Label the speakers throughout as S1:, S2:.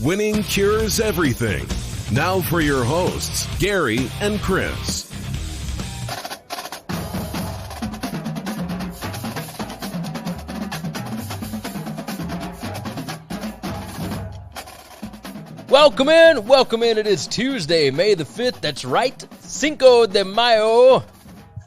S1: Winning cures everything. Now for your hosts, Gary and Chris.
S2: Welcome in. It is Tuesday, May the 5th. That's right, Cinco de Mayo.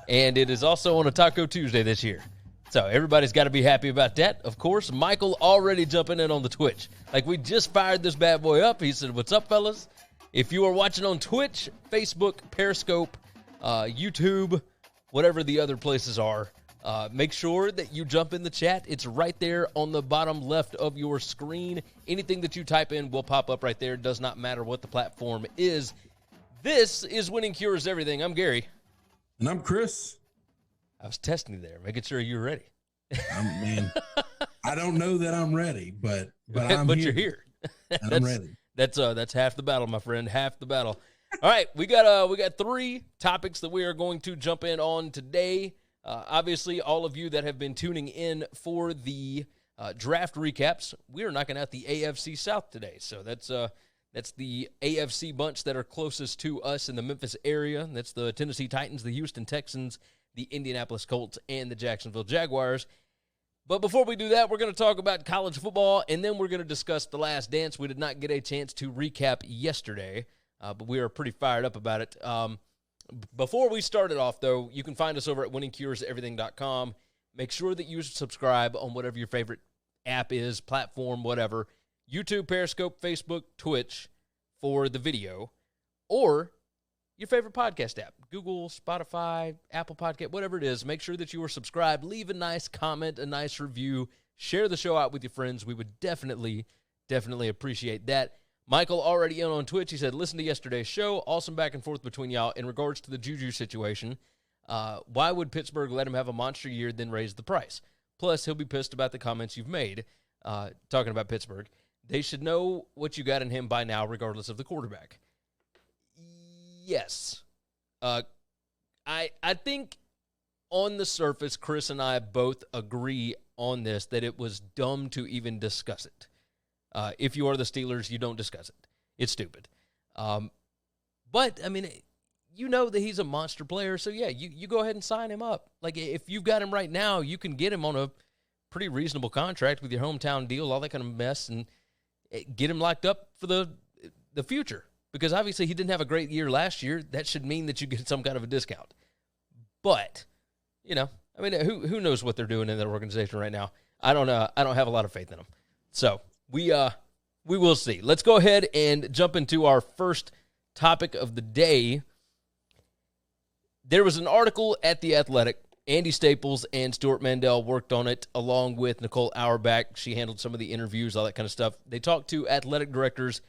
S2: And it is also on a Taco Tuesday this year. So everybody's got to be happy about that. Of course, Michael already jumping in on the Twitch. Like, we just fired this bad boy up. He said, what's up, fellas? If you are watching on Twitch, Facebook, Periscope, YouTube, whatever the other places are, make sure that you jump in the chat. It's right there on the bottom left of your screen. Anything that you type in will pop up right there. It does not matter what the platform is. This is Winning Cures Everything. I'm Gary.
S3: And I'm Chris.
S2: I was testing you there, making sure you were ready.
S3: Man, I don't know that I'm ready, but I'm
S2: but
S3: here.
S2: You're here.
S3: And I'm ready.
S2: That's half the battle, my friend. Half the battle. All right, we got three topics that we are going to jump in on today. Obviously, all of you that have been tuning in for the draft recaps, we are knocking out the AFC South today. So that's the AFC bunch that are closest to us in the Memphis area. That's the Tennessee Titans, the Houston Texans, the Indianapolis Colts, and the Jacksonville Jaguars. But before we do that, we're going to talk about college football, and then we're going to discuss The Last Dance. We did not get a chance to recap yesterday, but we are pretty fired up about it. Before we start it off, though, you can find us over at winningcureseverything.com. Make sure that you subscribe on whatever your favorite app is, platform, whatever. YouTube, Periscope, Facebook, Twitch for the video, or your favorite podcast app, Google, Spotify, Apple Podcast, whatever it is. Make sure that you are subscribed. Leave a nice comment, a nice review. Share the show out with your friends. We would definitely appreciate that. Michael already in on Twitch. He said, listen to yesterday's show. Awesome back and forth between y'all. In regards to the Juju situation, why would Pittsburgh let him have a monster year, then raise the price? Plus, he'll be pissed about the comments you've made, talking about Pittsburgh. They should know what you got in him by now, regardless of the quarterback. Yes. I think on the surface, Chris and I both agree on this, that it was dumb to even discuss it. If you are the Steelers, you don't discuss it. It's stupid. But, I mean, you know that he's a monster player, so yeah, you go ahead and sign him up. Like, if you've got him right now, you can get him on a pretty reasonable contract with your hometown deal, all that kind of mess, and get him locked up for the future. Because obviously he didn't have a great year last year. That should mean that you get some kind of a discount. But, you know, I mean, who knows what they're doing in their organization right now? I don't have a lot of faith in them. So we will see. Let's go ahead and jump into our first topic of the day. There was an article at The Athletic. Andy Staples and Stuart Mandel worked on it along with Nicole Auerbach. She handled some of the interviews, all that kind of stuff. They talked to athletic directors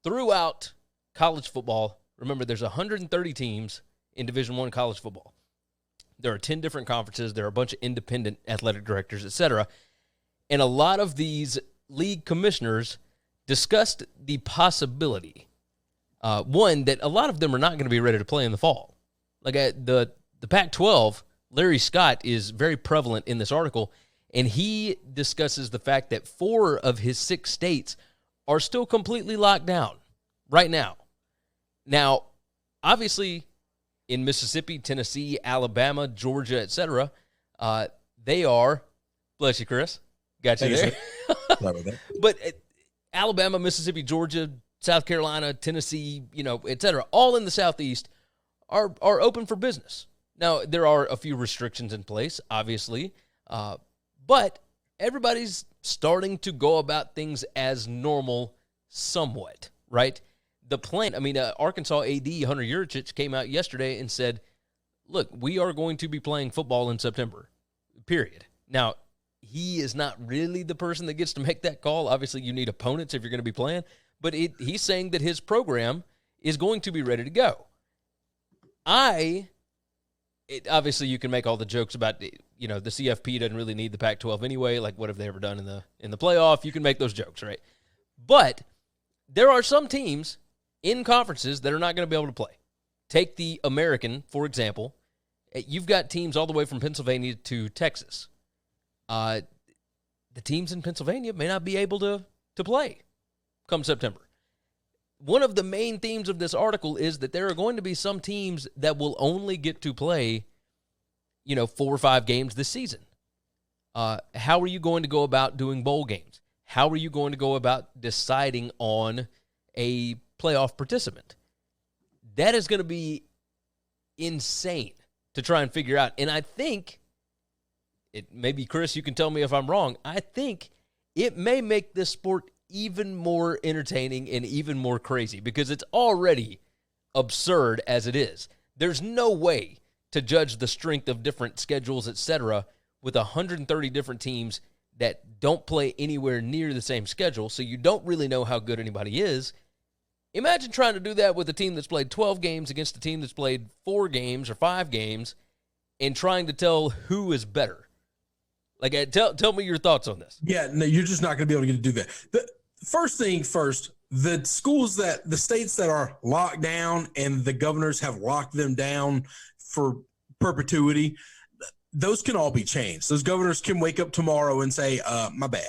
S2: throughout college football. Remember, there's 130 teams in Division I college football. There are 10 different conferences. There are a bunch of independent athletic directors, etc. And a lot of these league commissioners discussed the possibility, one, that a lot of them are not going to be ready to play in the fall. Like the Pac-12, Larry Scott is very prevalent in this article, and he discusses the fact that 4 of his 6 states are still completely locked down right now. Now, obviously, in Mississippi, Tennessee, Alabama, Georgia, etc., they are, bless you, Chris, got you there. But Alabama, Mississippi, Georgia, South Carolina, Tennessee, etc., all in the Southeast are open for business. Now, there are a few restrictions in place, obviously, but everybody's starting to go about things as normal somewhat, right? The plan, Arkansas AD Hunter Yurchich came out yesterday and said, look, we are going to be playing football in September, period. Now, he is not really the person that gets to make that call. Obviously, you need opponents if you're going to be playing, but he's saying that his program is going to be ready to go. Obviously, you can make all the jokes about, the CFP doesn't really need the Pac-12 anyway. Like, what have they ever done in the playoff? You can make those jokes, right? But there are some teams in conferences that are not going to be able to play. Take the American, for example. You've got teams all the way from Pennsylvania to Texas. The teams in Pennsylvania may not be able to play come September. one of the main themes of this article is that there are going to be some teams that will only get to play, 4 or 5 games this season. How are you going to go about doing bowl games? How are you going to go about deciding on a playoff participant? That is going to be insane to try and figure out. And I think, maybe, Chris, you can tell me if I'm wrong, I think it may make this sport even more entertaining and even more crazy because it's already absurd as it is. There's no way to judge the strength of different schedules, etc., with 130 different teams that don't play anywhere near the same schedule, so you don't really know how good anybody is. Imagine trying to do that with a team that's played 12 games against a team that's played 4 games or 5 games and trying to tell who is better. Like, tell me your thoughts on this.
S3: Yeah, no, you're just not going to be able to do that. The first thing first, the states that are locked down and the governors have locked them down for perpetuity, those can all be changed. Those governors can wake up tomorrow and say, my bad.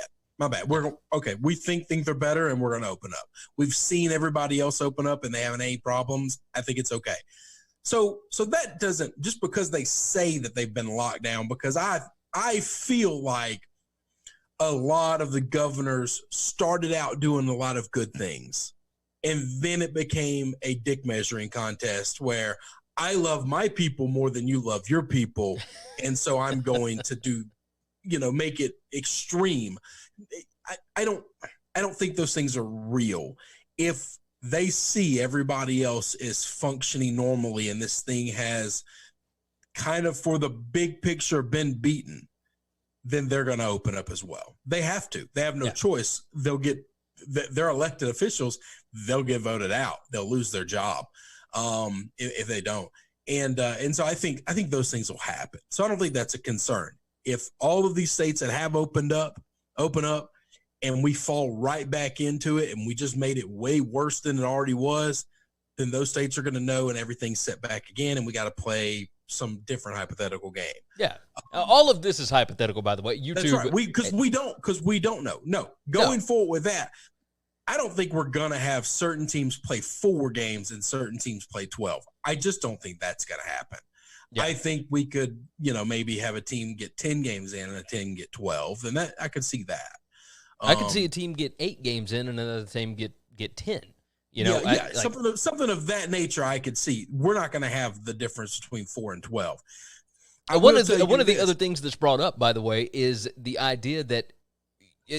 S3: We think they're better and we're going to open up. We've seen everybody else open up and they haven't any problems. I think it's okay. So that doesn't, just because they say that they've been locked down, because I feel like a lot of the governors started out doing a lot of good things. And then it became a dick measuring contest where I love my people more than you love your people. And so I'm going to do, make it extreme. I don't think those things are real. If they see everybody else is functioning normally and this thing has kind of, for the big picture, been beaten, then they're going to open up as well. They have to. They have no choice. They're elected officials. They'll get voted out. They'll lose their job if they don't. And so I think those things will happen. So I don't think that's a concern. If all of these states that have open up, and we fall right back into it, and we just made it way worse than it already was, then those states are going to know, and everything's set back again, and we got to play some different hypothetical game.
S2: Yeah, all of this is hypothetical, by the way. YouTube,
S3: that's right. Because we don't know. No, going forward with that, I don't think we're going to have certain teams play 4 games and certain teams play 12. I just don't think that's going to happen. Yeah. I think we could, maybe have a team get 10 games in and a team get 12, and that I could see that.
S2: I could see a team get 8 games in and another team get 10.
S3: Something of that nature I could see. We're not going to have the difference between 4 and 12.
S2: One of the other things that's brought up, by the way, is the idea that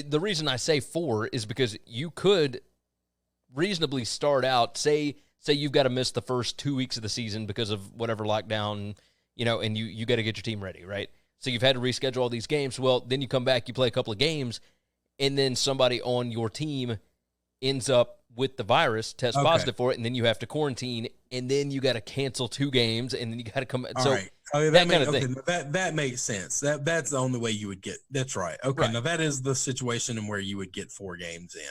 S2: the reason I say 4 is because you could reasonably start out, say you've got to miss the first 2 weeks of the season because of whatever lockdown, and you got to get your team ready, right? So you've had to reschedule all these games. Well, then you come back, you play a couple of games, and then somebody on your team ends up with the virus, test positive for it, and then you have to quarantine, and then you got to cancel 2 games, and then you got to come.
S3: All right. That kind of thing. That makes sense. That's the only way you would get. That's right. Okay. Right. Now that is the situation in where you would get 4 games in.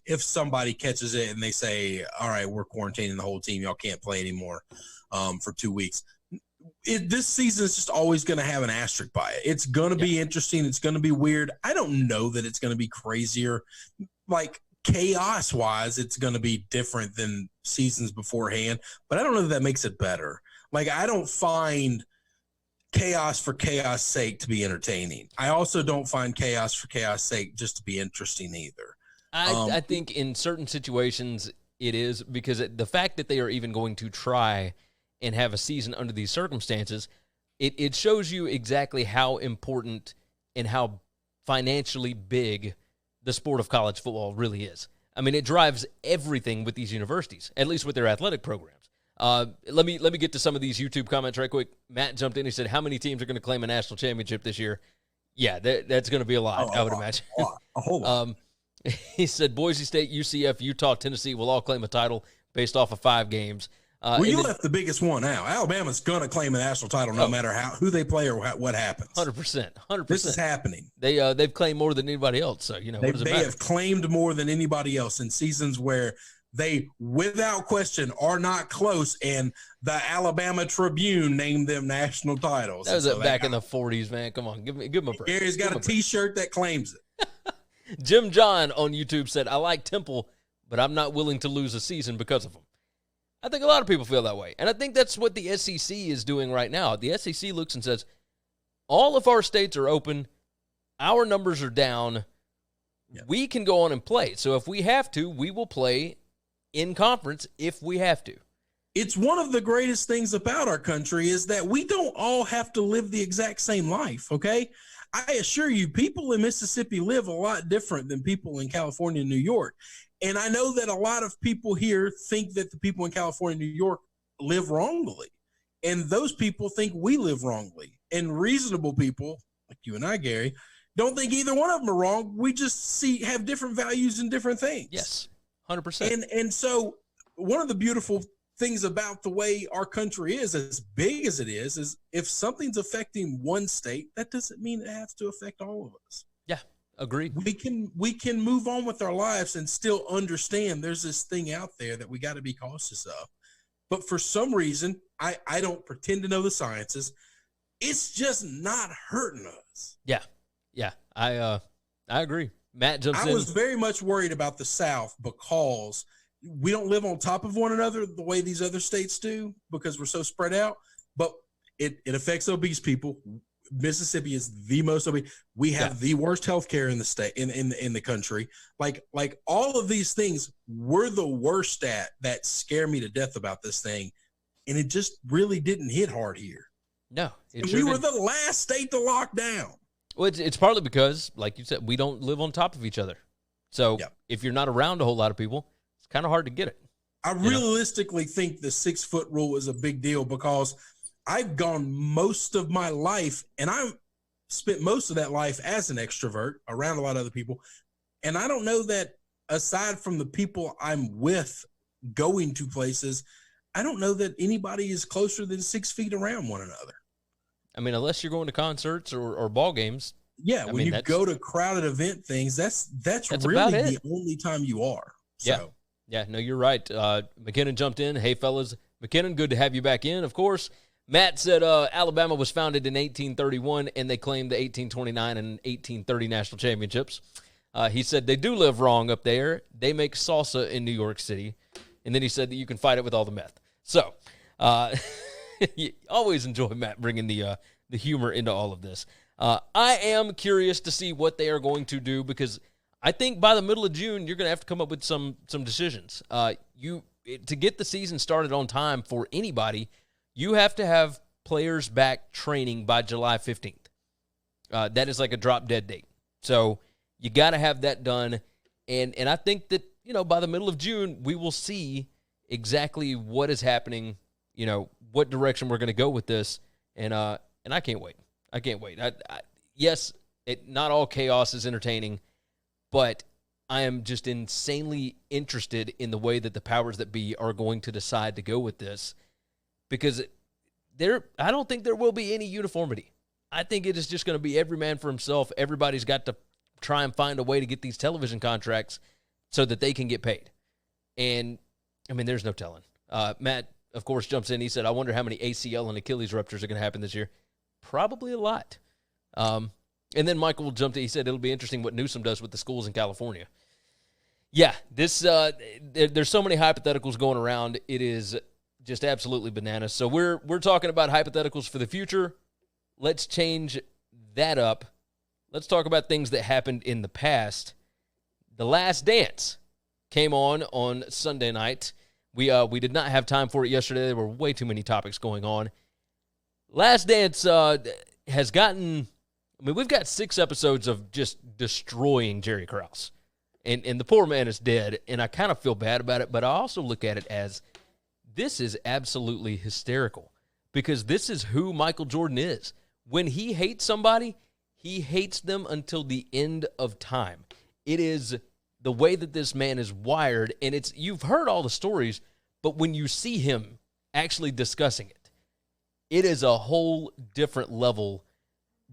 S3: If somebody catches it and they say, "All right, we're quarantining the whole team. Y'all can't play anymore for 2 weeks." This season is just always going to have an asterisk by it. It's going to be interesting. It's going to be weird. I don't know that it's going to be crazier. Like, chaos-wise, it's going to be different than seasons beforehand, but I don't know that makes it better. Like, I don't find chaos for chaos sake to be entertaining. I also don't find chaos for chaos sake just to be interesting either.
S2: I think in certain situations it is, because the fact that they are even going to try and have a season under these circumstances, it shows you exactly how important and how financially big the sport of college football really is. I mean, it drives everything with these universities, at least with their athletic programs. Let me get to some of these YouTube comments right quick. Matt jumped in. He said, how many teams are going to claim a national championship this year? Yeah, that's going to be a lot, I would imagine.
S3: A whole lot.
S2: He said Boise State, UCF, Utah, Tennessee will all claim a title based off of 5 games.
S3: You left the biggest one out. Alabama's going to claim a national title no matter who they play or what happens.
S2: 100%.
S3: This is happening.
S2: They've claimed more than anybody else. So, what does it matter?
S3: They have claimed more than anybody else in seasons where they, without question, are not close, and the Alabama Tribune named them national titles.
S2: That was back in the 40s, man. Come on, give him a break.
S3: Gary's got a T-shirt that claims it.
S2: Jim John on YouTube said, I like Temple, but I'm not willing to lose a season because of them. I think a lot of people feel that way. And I think that's what the SEC is doing right now. The SEC looks and says, all of our states are open. Our numbers are down. Yep. We can go on and play. So if we have to, we will play in conference if we have to.
S3: It's one of the greatest things about our country is that we don't all have to live the exact same life, okay? I assure you, people in Mississippi live a lot different than people in California and New York. And I know that a lot of people here think that the people in California and New York live wrongly. And those people think we live wrongly. And reasonable people, like you and I, Gary, don't think either one of them are wrong. We just have different values and different things.
S2: Yes, 100%.
S3: And so one of the beautiful things about the way our country is, as big as it is if something's affecting one state, that doesn't mean it has to affect all of us.
S2: Yeah, agreed.
S3: We can move on with our lives and still understand there's this thing out there that we got to be cautious of. But for some reason, I don't pretend to know the sciences. It's just not hurting us.
S2: Yeah. I agree. Matt jumps in.
S3: I was very much worried about the South because we don't live on top of one another the way these other states do because we're so spread out, but it affects obese people. Mississippi is the most obese. We have the worst healthcare in the state, in the country. Like all of these things we're the worst at that scare me to death about this thing. And it just really didn't hit hard here.
S2: No.
S3: We were the last state to lock down.
S2: Well, it's partly because, like you said, we don't live on top of each other. So if you're not around a whole lot of people, it's kind of hard to get it.
S3: I realistically think the 6-foot rule is a big deal because I've gone most of my life, and I spent most of that life as an extrovert around a lot of other people. And I don't know that aside from the people I'm with going to places, I don't know that anybody is closer than 6 feet around one another.
S2: I mean, unless you're going to concerts or ball games.
S3: Yeah, when you go to crowded event things, that's really the only time you are. So.
S2: Yeah, no, you're right. McKinnon jumped in. Hey, fellas. McKinnon, good to have you back in, of course. Matt said Alabama was founded in 1831, and they claimed the 1829 and 1830 national championships. He said they do live wrong up there. They make salsa in New York City. And then he said that you can fight it with all the meth. So, you always enjoy Matt bringing the humor into all of this. I am curious to see what they are going to do because I think by the middle of June, you're going to have to come up with some decisions. To get the season started on time for anybody, you have to have players back training by July 15th. That is like a drop-dead date. So you got to have that done. And I think that, by the middle of June, we will see exactly what is happening, what direction we're going to go with this. And I can't wait. I can't wait. Yes, not all chaos is entertaining, but I am just insanely interested in the way that the powers that be are going to decide to go with this because I don't think there will be any uniformity. I think it is just going to be every man for himself. Everybody's got to try and find a way to get these television contracts so that they can get paid. And, I mean, there's no telling. Matt, of course, jumps in. He said, I wonder how many ACL and Achilles ruptures are going to happen this year. Probably a lot. And then Michael jumped in. He said it'll be interesting what Newsom does with the schools in California. Yeah, this there's so many hypotheticals going around. It is just absolutely bananas. So we're talking about hypotheticals for the future. Let's change that up. Let's talk about things that happened in the past. The Last Dance came on Sunday night. We did not have time for it yesterday. There were way too many topics going on. Last Dance has gotten, we've got 6 episodes of just destroying Jerry Krause. And the poor man is dead, and I kind of feel bad about it, but I also look at it as this is absolutely hysterical because this is who Michael Jordan is. When he hates somebody, he hates them until the end of time. It is the way that this man is wired, and you've heard all the stories, but when you see him actually discussing it, it is a whole different level.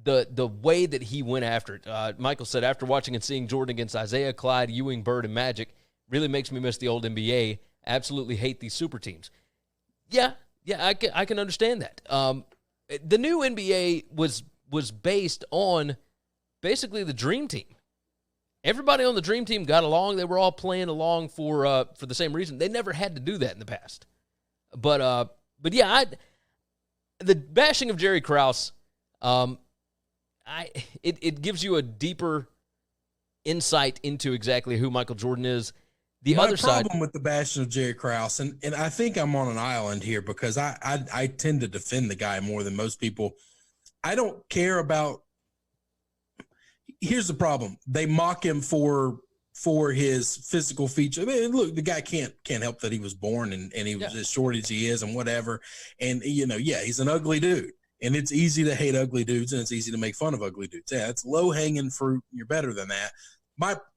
S2: The way that he went after it. Michael said, after watching and seeing Jordan against Isaiah, Clyde, Ewing, Bird, and Magic, really makes me miss the old NBA. Absolutely hate these super teams. Yeah, I can understand that. The new NBA was based on basically the dream team. Everybody on the Dream Team got along. They were all playing along for the same reason. They never had to do that in the past. But yeah, the bashing of Jerry Krause, it gives you a deeper insight into exactly who Michael Jordan is.
S3: My problem with the bashing of Jerry Krause, and I think I'm on an island here because I tend to defend the guy more than most people. I don't care about. Here's the problem: they mock him for his physical feature. I mean, look, the guy can't help that he was born and he was as short as he is and whatever. And he's an ugly dude, and it's easy to hate ugly dudes and it's easy to make fun of ugly dudes. Yeah, it's low hanging fruit. You're better than that.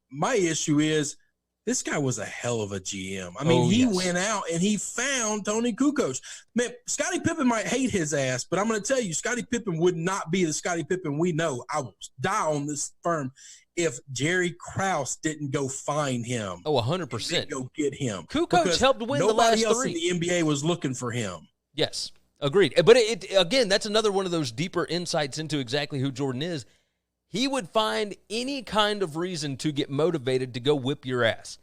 S3: My issue is. This guy was a hell of a GM. I mean, he went out and he found Tony Kukoc. Man, Scottie Pippen might hate his ass, but I'm going to tell you, Scottie Pippen would not be the Scottie Pippen we know. I will die on this firm if Jerry Krause didn't go find him.
S2: Oh, 100%.
S3: Go get him.
S2: Kukoc helped win the last 3.
S3: Nobody else in the NBA was looking for him.
S2: Yes, agreed. But again, that's another one of those deeper insights into exactly who Jordan is. He would find any kind of reason to get motivated to go whip your ass.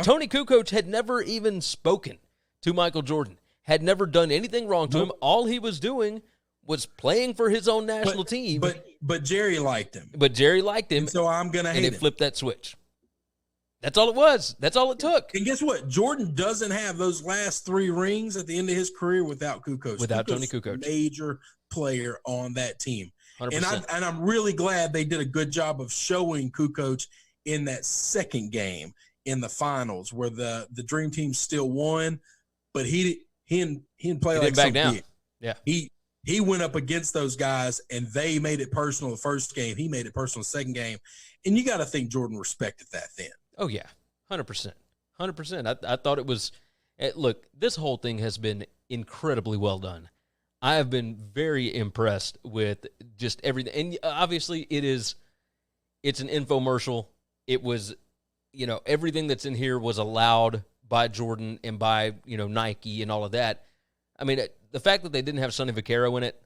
S2: Tony Kukoc had never even spoken to Michael Jordan, had never done anything wrong to him. All he was doing was playing for his own national team.
S3: But Jerry liked him.
S2: And
S3: so I'm going to hate him.
S2: And it flipped that switch. That's all it was. That's all it took.
S3: And guess what? Jordan doesn't have those last 3 rings at the end of his career without Kukoc.
S2: Tony Kukoc.
S3: Major player on that team.
S2: 100%.
S3: And I'm really glad they did a good job of showing Kukoc in that second game in the finals where the Dream Team still won, but he didn't play like
S2: back down. Yeah.
S3: He went up against those guys and they made it personal the first game. He made it personal the second game. And you got to think Jordan respected that then.
S2: Oh yeah. 100%. 100%. I thought it was, look, this whole thing has been incredibly well done. I have been very impressed with just everything. And obviously it's an infomercial. It was, everything that's in here was allowed by Jordan and by, Nike and all of that. I mean, the fact that they didn't have Sonny Vaccaro in it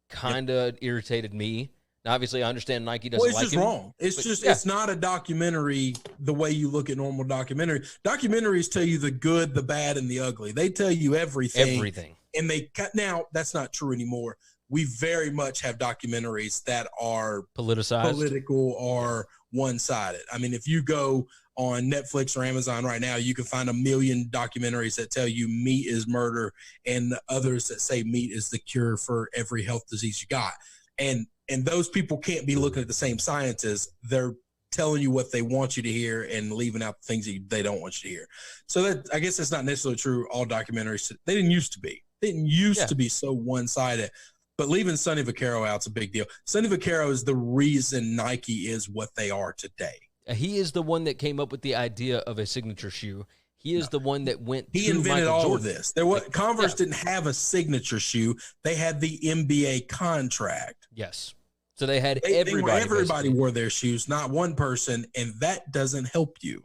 S2: kind of irritated me. Now, obviously, I understand Nike doesn't like him.
S3: Wrong. It's not a documentary the way you look at normal documentary. Documentaries tell you the good, the bad, and the ugly. They tell you everything.
S2: Everything.
S3: And now that's not true anymore. We very much have documentaries that are
S2: politicized,
S3: political, or one-sided. I mean, if you go on Netflix or Amazon right now, you can find 1 million documentaries that tell you meat is murder and others that say meat is the cure for every health disease you got. And those people can't be looking at the same sciences. They're telling you what they want you to hear and leaving out the things that they don't want you to hear. So I guess that's not necessarily true. All documentaries, they didn't used to be. They didn't used to be so one-sided. But leaving Sonny Vaccaro out's a big deal. Sonny Vaccaro is the reason Nike is what they are today.
S2: He is the one that came up with the idea of a signature shoe. He is the one that went.
S3: He invented
S2: Michael
S3: all
S2: Jordan.
S3: of this. Converse didn't have a signature shoe. They had the NBA contract.
S2: Yes. So they had everybody.
S3: Everybody wore their shoes, not one person, and that doesn't help you.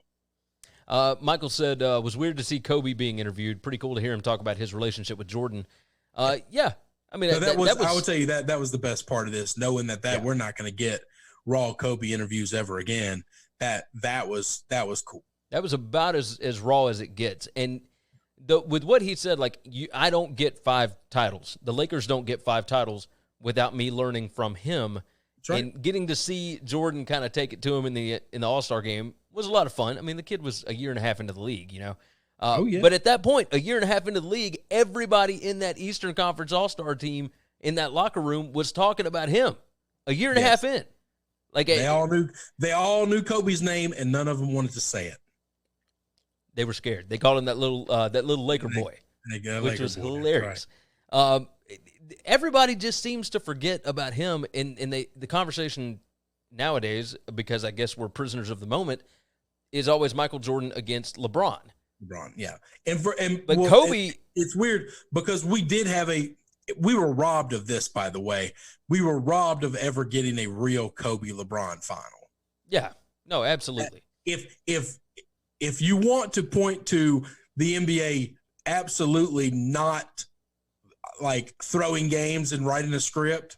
S2: Michael said, was weird to see Kobe being interviewed. Pretty cool to hear him talk about his relationship with Jordan. Yeah. I mean,
S3: that was I would tell you that was the best part of this, knowing that we're not going to get raw Kobe interviews ever again. That was cool.
S2: That was about as raw as it gets. And with what he said, I don't get 5 titles. The Lakers don't get 5 titles without me learning from him. Right. And getting to see Jordan kind of take it to him in the All-Star game was a lot of fun. I mean, the kid was a year and a half into the league, But at that point, a year and a half into the league, everybody in that Eastern Conference All-Star team in that locker room was talking about him a year and a half in.
S3: They all knew Kobe's name, and none of them wanted to say it.
S2: They were scared. They called him that little Laker boy, which was hilarious. Right. Everybody just seems to forget about him, and the conversation nowadays, because I guess we're prisoners of the moment, is always Michael Jordan against LeBron.
S3: Yeah.
S2: But Kobe,
S3: it's weird because we were robbed of this, by the way. We were robbed of ever getting a real Kobe LeBron final.
S2: Yeah. No, absolutely.
S3: If you want to point to the NBA absolutely not throwing games and writing a script,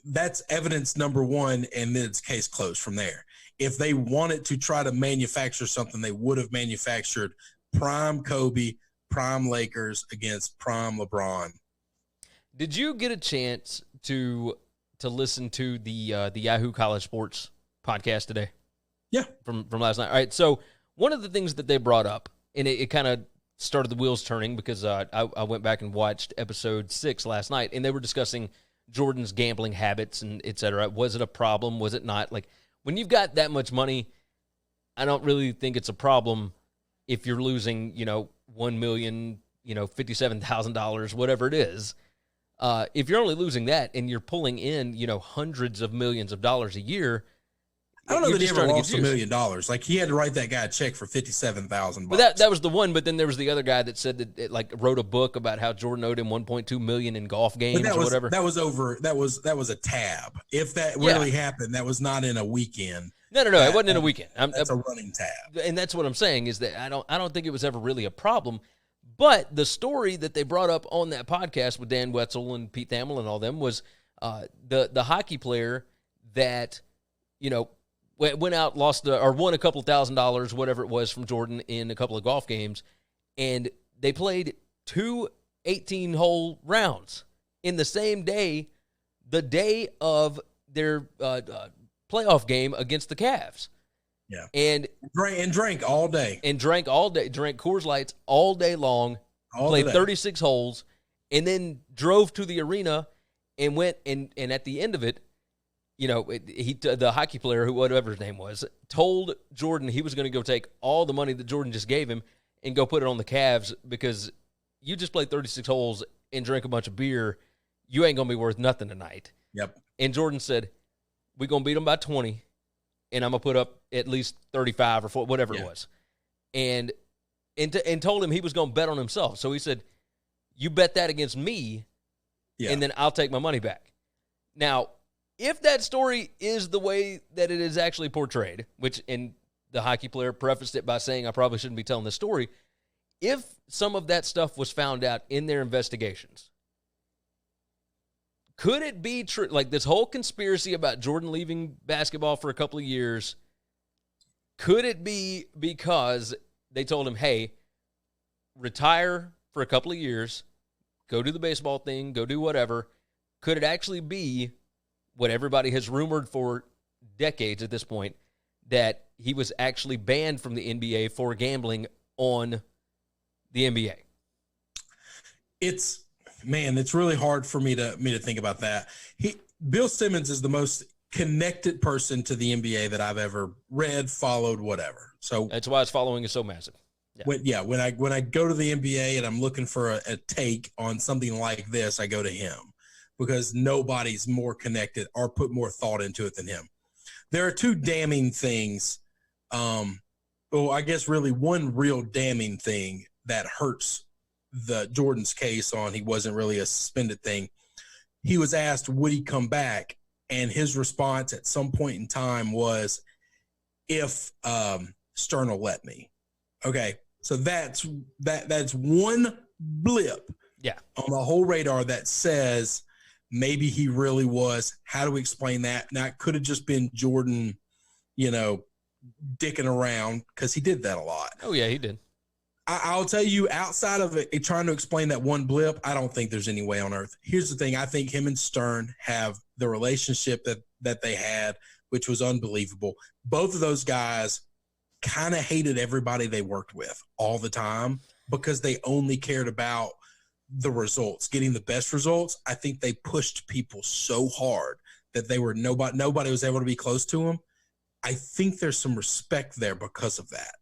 S3: that's evidence number one, and then it's case closed from there. if they wanted to try to manufacture something, they would have manufactured prime Kobe, prime Lakers against prime LeBron.
S2: Did you get a chance to listen to the Yahoo College Sports podcast today?
S3: Yeah.
S2: From last night. All right. So one of the things that they brought up, and it kind of started the wheels turning because I went back and watched episode 6 last night, and they were discussing Jordan's gambling habits and et cetera. Was it a problem? Was it not? Like, when you've got that much money, I don't really think it's a problem if you're losing, $1,057,000, whatever it is. If you're only losing that and you're pulling in, hundreds of millions of dollars a year,
S3: I don't know that he ever lost $1 million. Like, he had to write that guy a check for $57,000.
S2: But that was the one. But then there was the other guy that said that it, wrote a book about how Jordan owed him $1.2 million in golf games or whatever.
S3: That was a tab. If that really happened, that was not in a weekend.
S2: No, it wasn't in a weekend.
S3: That's a running tab.
S2: And that's what I'm saying is that I don't think it was ever really a problem. But the story that they brought up on that podcast with Dan Wetzel and Pete Thamel and all them was the hockey player that, went out, lost or won a couple $1,000s, whatever it was, from Jordan in a couple of golf games, and they played 2 18-hole rounds in the same day, the day of their playoff game against the Cavs.
S3: Yeah,
S2: and
S3: drank all day,
S2: drank Coors Lights all day long, played 36 holes, and then drove to the arena and went and at the end of it, the hockey player, whatever his name was, told Jordan he was going to go take all the money that Jordan just gave him and go put it on the Cavs because you just played 36 holes and drank a bunch of beer. You ain't going to be worth nothing tonight.
S3: Yep.
S2: And Jordan said, we're going to beat them by 20, and I'm going to put up at least 35 or 40, whatever it was. And told him he was going to bet on himself. So he said, you bet that against me, and then I'll take my money back. Now, if that story is the way that it is actually portrayed, and the hockey player prefaced it by saying I probably shouldn't be telling this story, if some of that stuff was found out in their investigations, could it be true? Like, this whole conspiracy about Jordan leaving basketball for a couple of years, could it be because they told him, hey, retire for a couple of years, go do the baseball thing, go do whatever? Could it actually be what everybody has rumored for decades at this point, that he was actually banned from the NBA for gambling on the NBA?
S3: It's really hard for me to think about that. Bill Simmons is the most connected person to the NBA that I've ever read, followed, whatever. So
S2: that's why his following is so massive.
S3: Yeah. When I go to the NBA and I'm looking for a take on something like this, I go to him, because nobody's more connected or put more thought into it than him. There are two damning things. I guess really one real damning thing that hurts the Jordan's case on he wasn't really a suspended thing. He was asked, would he come back? And his response at some point in time was, if Stern will let me. Okay, so that's one blip on the whole radar that says maybe he really was. How do we explain that? Now, it could have just been Jordan, dicking around, because he did that a lot.
S2: Oh, yeah, he did.
S3: I'll tell you, outside of it, trying to explain that one blip, I don't think there's any way on earth. Here's the thing. I think him and Stern have the relationship that they had, which was unbelievable. Both of those guys kind of hated everybody they worked with all the time because they only cared about the results, getting the best results. I think they pushed people so hard that they were nobody was able to be close to them. I think there's some respect there because of that.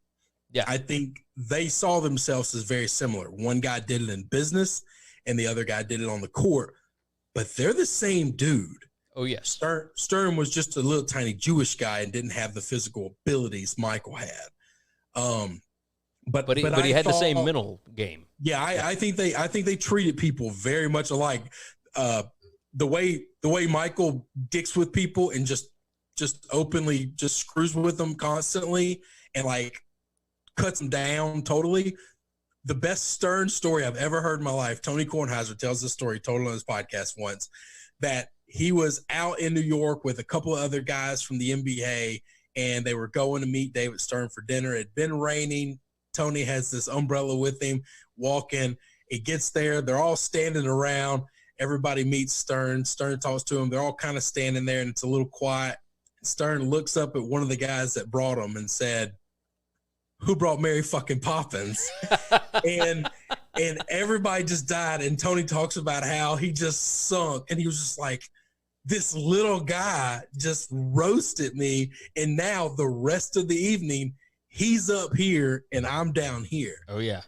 S2: Yeah.
S3: I think they saw themselves as very similar. One guy did it in business and the other guy did it on the court, but they're the same dude.
S2: Oh, yes.
S3: Stern was just a little tiny Jewish guy and didn't have the physical abilities Michael had. But
S2: he had the same mental game.
S3: Yeah, I think they treated people very much alike. The way Michael dicks with people and just openly just screws with them constantly and cuts them down totally. The best Stern story I've ever heard in my life, Tony Kornheiser tells this story, told on his podcast once, that he was out in New York with a couple of other guys from the NBA, and they were going to meet David Stern for dinner. It had been raining. Tony has this umbrella with him, walking. He gets there. They're all standing around. Everybody meets Stern. Stern talks to him. They're all kind of standing there, and it's a little quiet. Stern looks up at one of the guys that brought him and said, "Who brought Mary fucking Poppins?" and everybody just died. And Tony talks about how he just sunk, and he was just like, this little guy just roasted me, and now the rest of the evening, he's up here and I'm down here.
S2: Oh, yeah.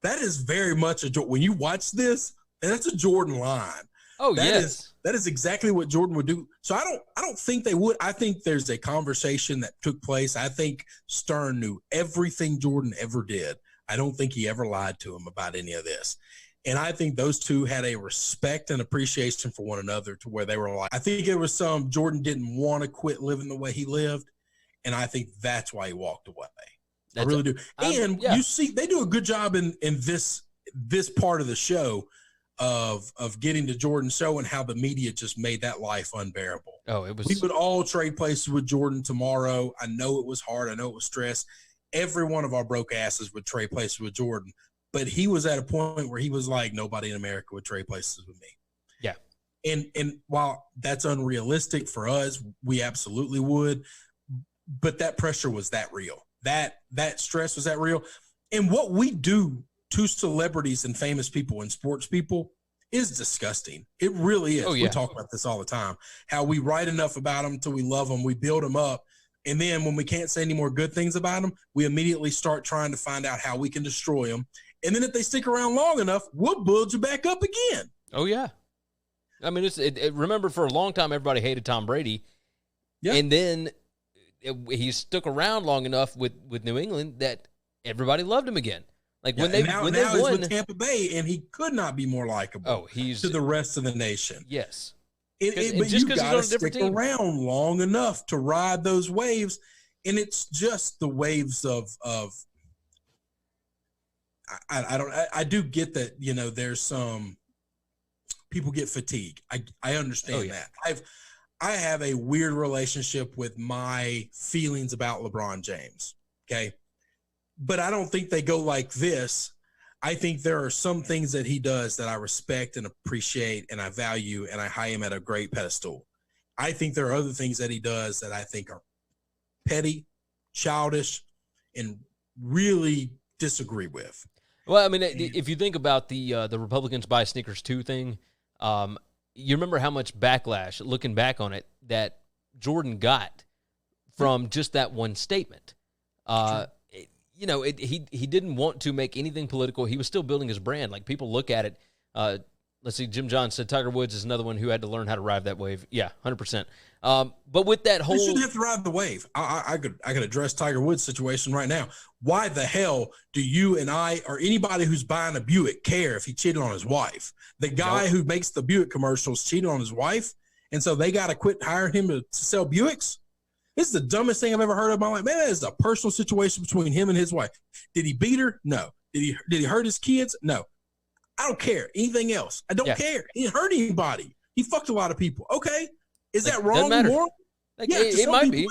S3: That is very much when you watch this, and that's a Jordan line.
S2: Oh, yes.
S3: That is exactly what Jordan would do. So I don't think they would. I think there's a conversation that took place. I think Stern knew everything Jordan ever did. I don't think he ever lied to him about any of this. And I think those two had a respect and appreciation for one another to where they were like, I think it was Jordan didn't want to quit living the way he lived. And I think that's why he walked away. I really do. And you see, they do a good job in this part of the show of getting to Jordan, showing how the media just made that life unbearable.
S2: Oh, it was.
S3: We would all trade places with Jordan tomorrow. I know it was hard. I know it was stress. Every one of our broke asses would trade places with Jordan. But he was at a point where he was like, nobody in America would trade places with me.
S2: Yeah.
S3: And while that's unrealistic for us, we absolutely would. But that pressure was that real. That stress was that real. And what we do to celebrities and famous people and sports people is disgusting. It really is.
S2: Oh, yeah.
S3: We talk about this all the time. How we write enough about them until we love them. We build them up. And then when we can't say any more good things about them, we immediately start trying to find out how we can destroy them. And then if they stick around long enough, we'll build you back up again.
S2: Oh, yeah. I mean, remember for a long time, everybody hated Tom Brady. Yeah. And then he stuck around long enough with New England that everybody loved him again. Like when they won,
S3: he's with Tampa Bay, and he could not be more likable.
S2: Oh, he's
S3: to the rest of the nation.
S2: Yes.
S3: But you got to stick around long enough to ride those waves, and it's just the waves of I do get that, you know, there's some people get fatigued. I understand that. I have a weird relationship with my feelings about LeBron James. Okay. But I don't think they go like this. I think there are some things that he does that I respect and appreciate and I value, and I high him at a great pedestal. I think there are other things that he does that I think are petty, childish, and really disagree with.
S2: Well, I mean, if you think about the Republicans buy sneakers too thing, you remember how much backlash, looking back on it, that Jordan got from just that one statement. You know, he didn't want to make anything political. He was still building his brand. Like, people look at it. Let's see, Jim John said Tiger Woods is another one who had to learn how to ride that wave. Yeah, 100%. But with that whole...
S3: You shouldn't have to ride the wave. I could address Tiger Woods' situation right now. Why the hell do you and I or anybody who's buying a Buick care if he cheated on his wife? The guy who makes the Buick commercials cheated on his wife, and so they got to quit hiring him to sell Buicks? This is the dumbest thing I've ever heard of in my life. Man, that is a personal situation between him and his wife. Did he beat her? No. Did he hurt his kids? No. I don't care. Anything else? I don't care. He didn't hurt anybody. He fucked a lot of people. Okay. Is that wrong? Moral?
S2: Like, yeah, it might be.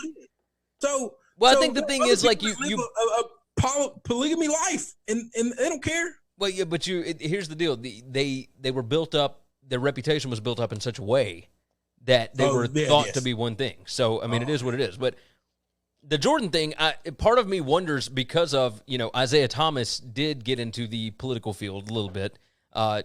S3: So,
S2: I think the thing is, like, you
S3: a polygamy life, and they don't care.
S2: Well, yeah, but here's the deal. They were built up. Their reputation was built up in such a way that they were thought to be one thing. So, I mean, it is what it is. But the Jordan thing, part of me wonders because of, you know, Isaiah Thomas did get into the political field a little bit.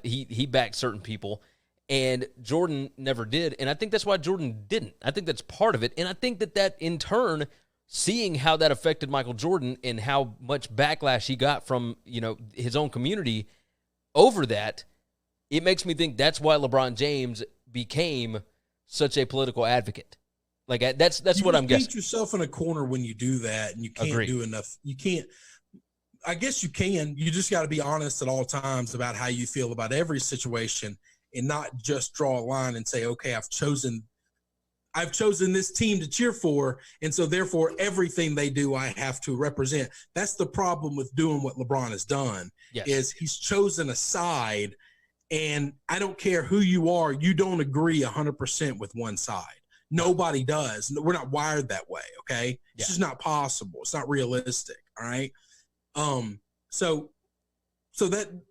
S2: He backed certain people, and Jordan never did. And I think that's why Jordan didn't. I think that's part of it. And I think that in turn, seeing how that affected Michael Jordan and how much backlash he got from, you know, his own community over that, it makes me think that's why LeBron James became such a political advocate. Like, that's what I'm guessing. You
S3: paint yourself in a corner when you do that, and you can't do enough. You can't. I guess you can. You just got to be honest at all times about how you feel about every situation, and not just draw a line and say, okay, I've chosen this team to cheer for, and so therefore everything they do I have to represent. That's the problem with doing what LeBron has done. Yes. Is he's chosen a side, and I don't care who you are, you don't agree 100% with one side. Nobody does. We're not wired that way. Okay. It's
S2: Yeah.
S3: just not possible. It's not realistic. All right. So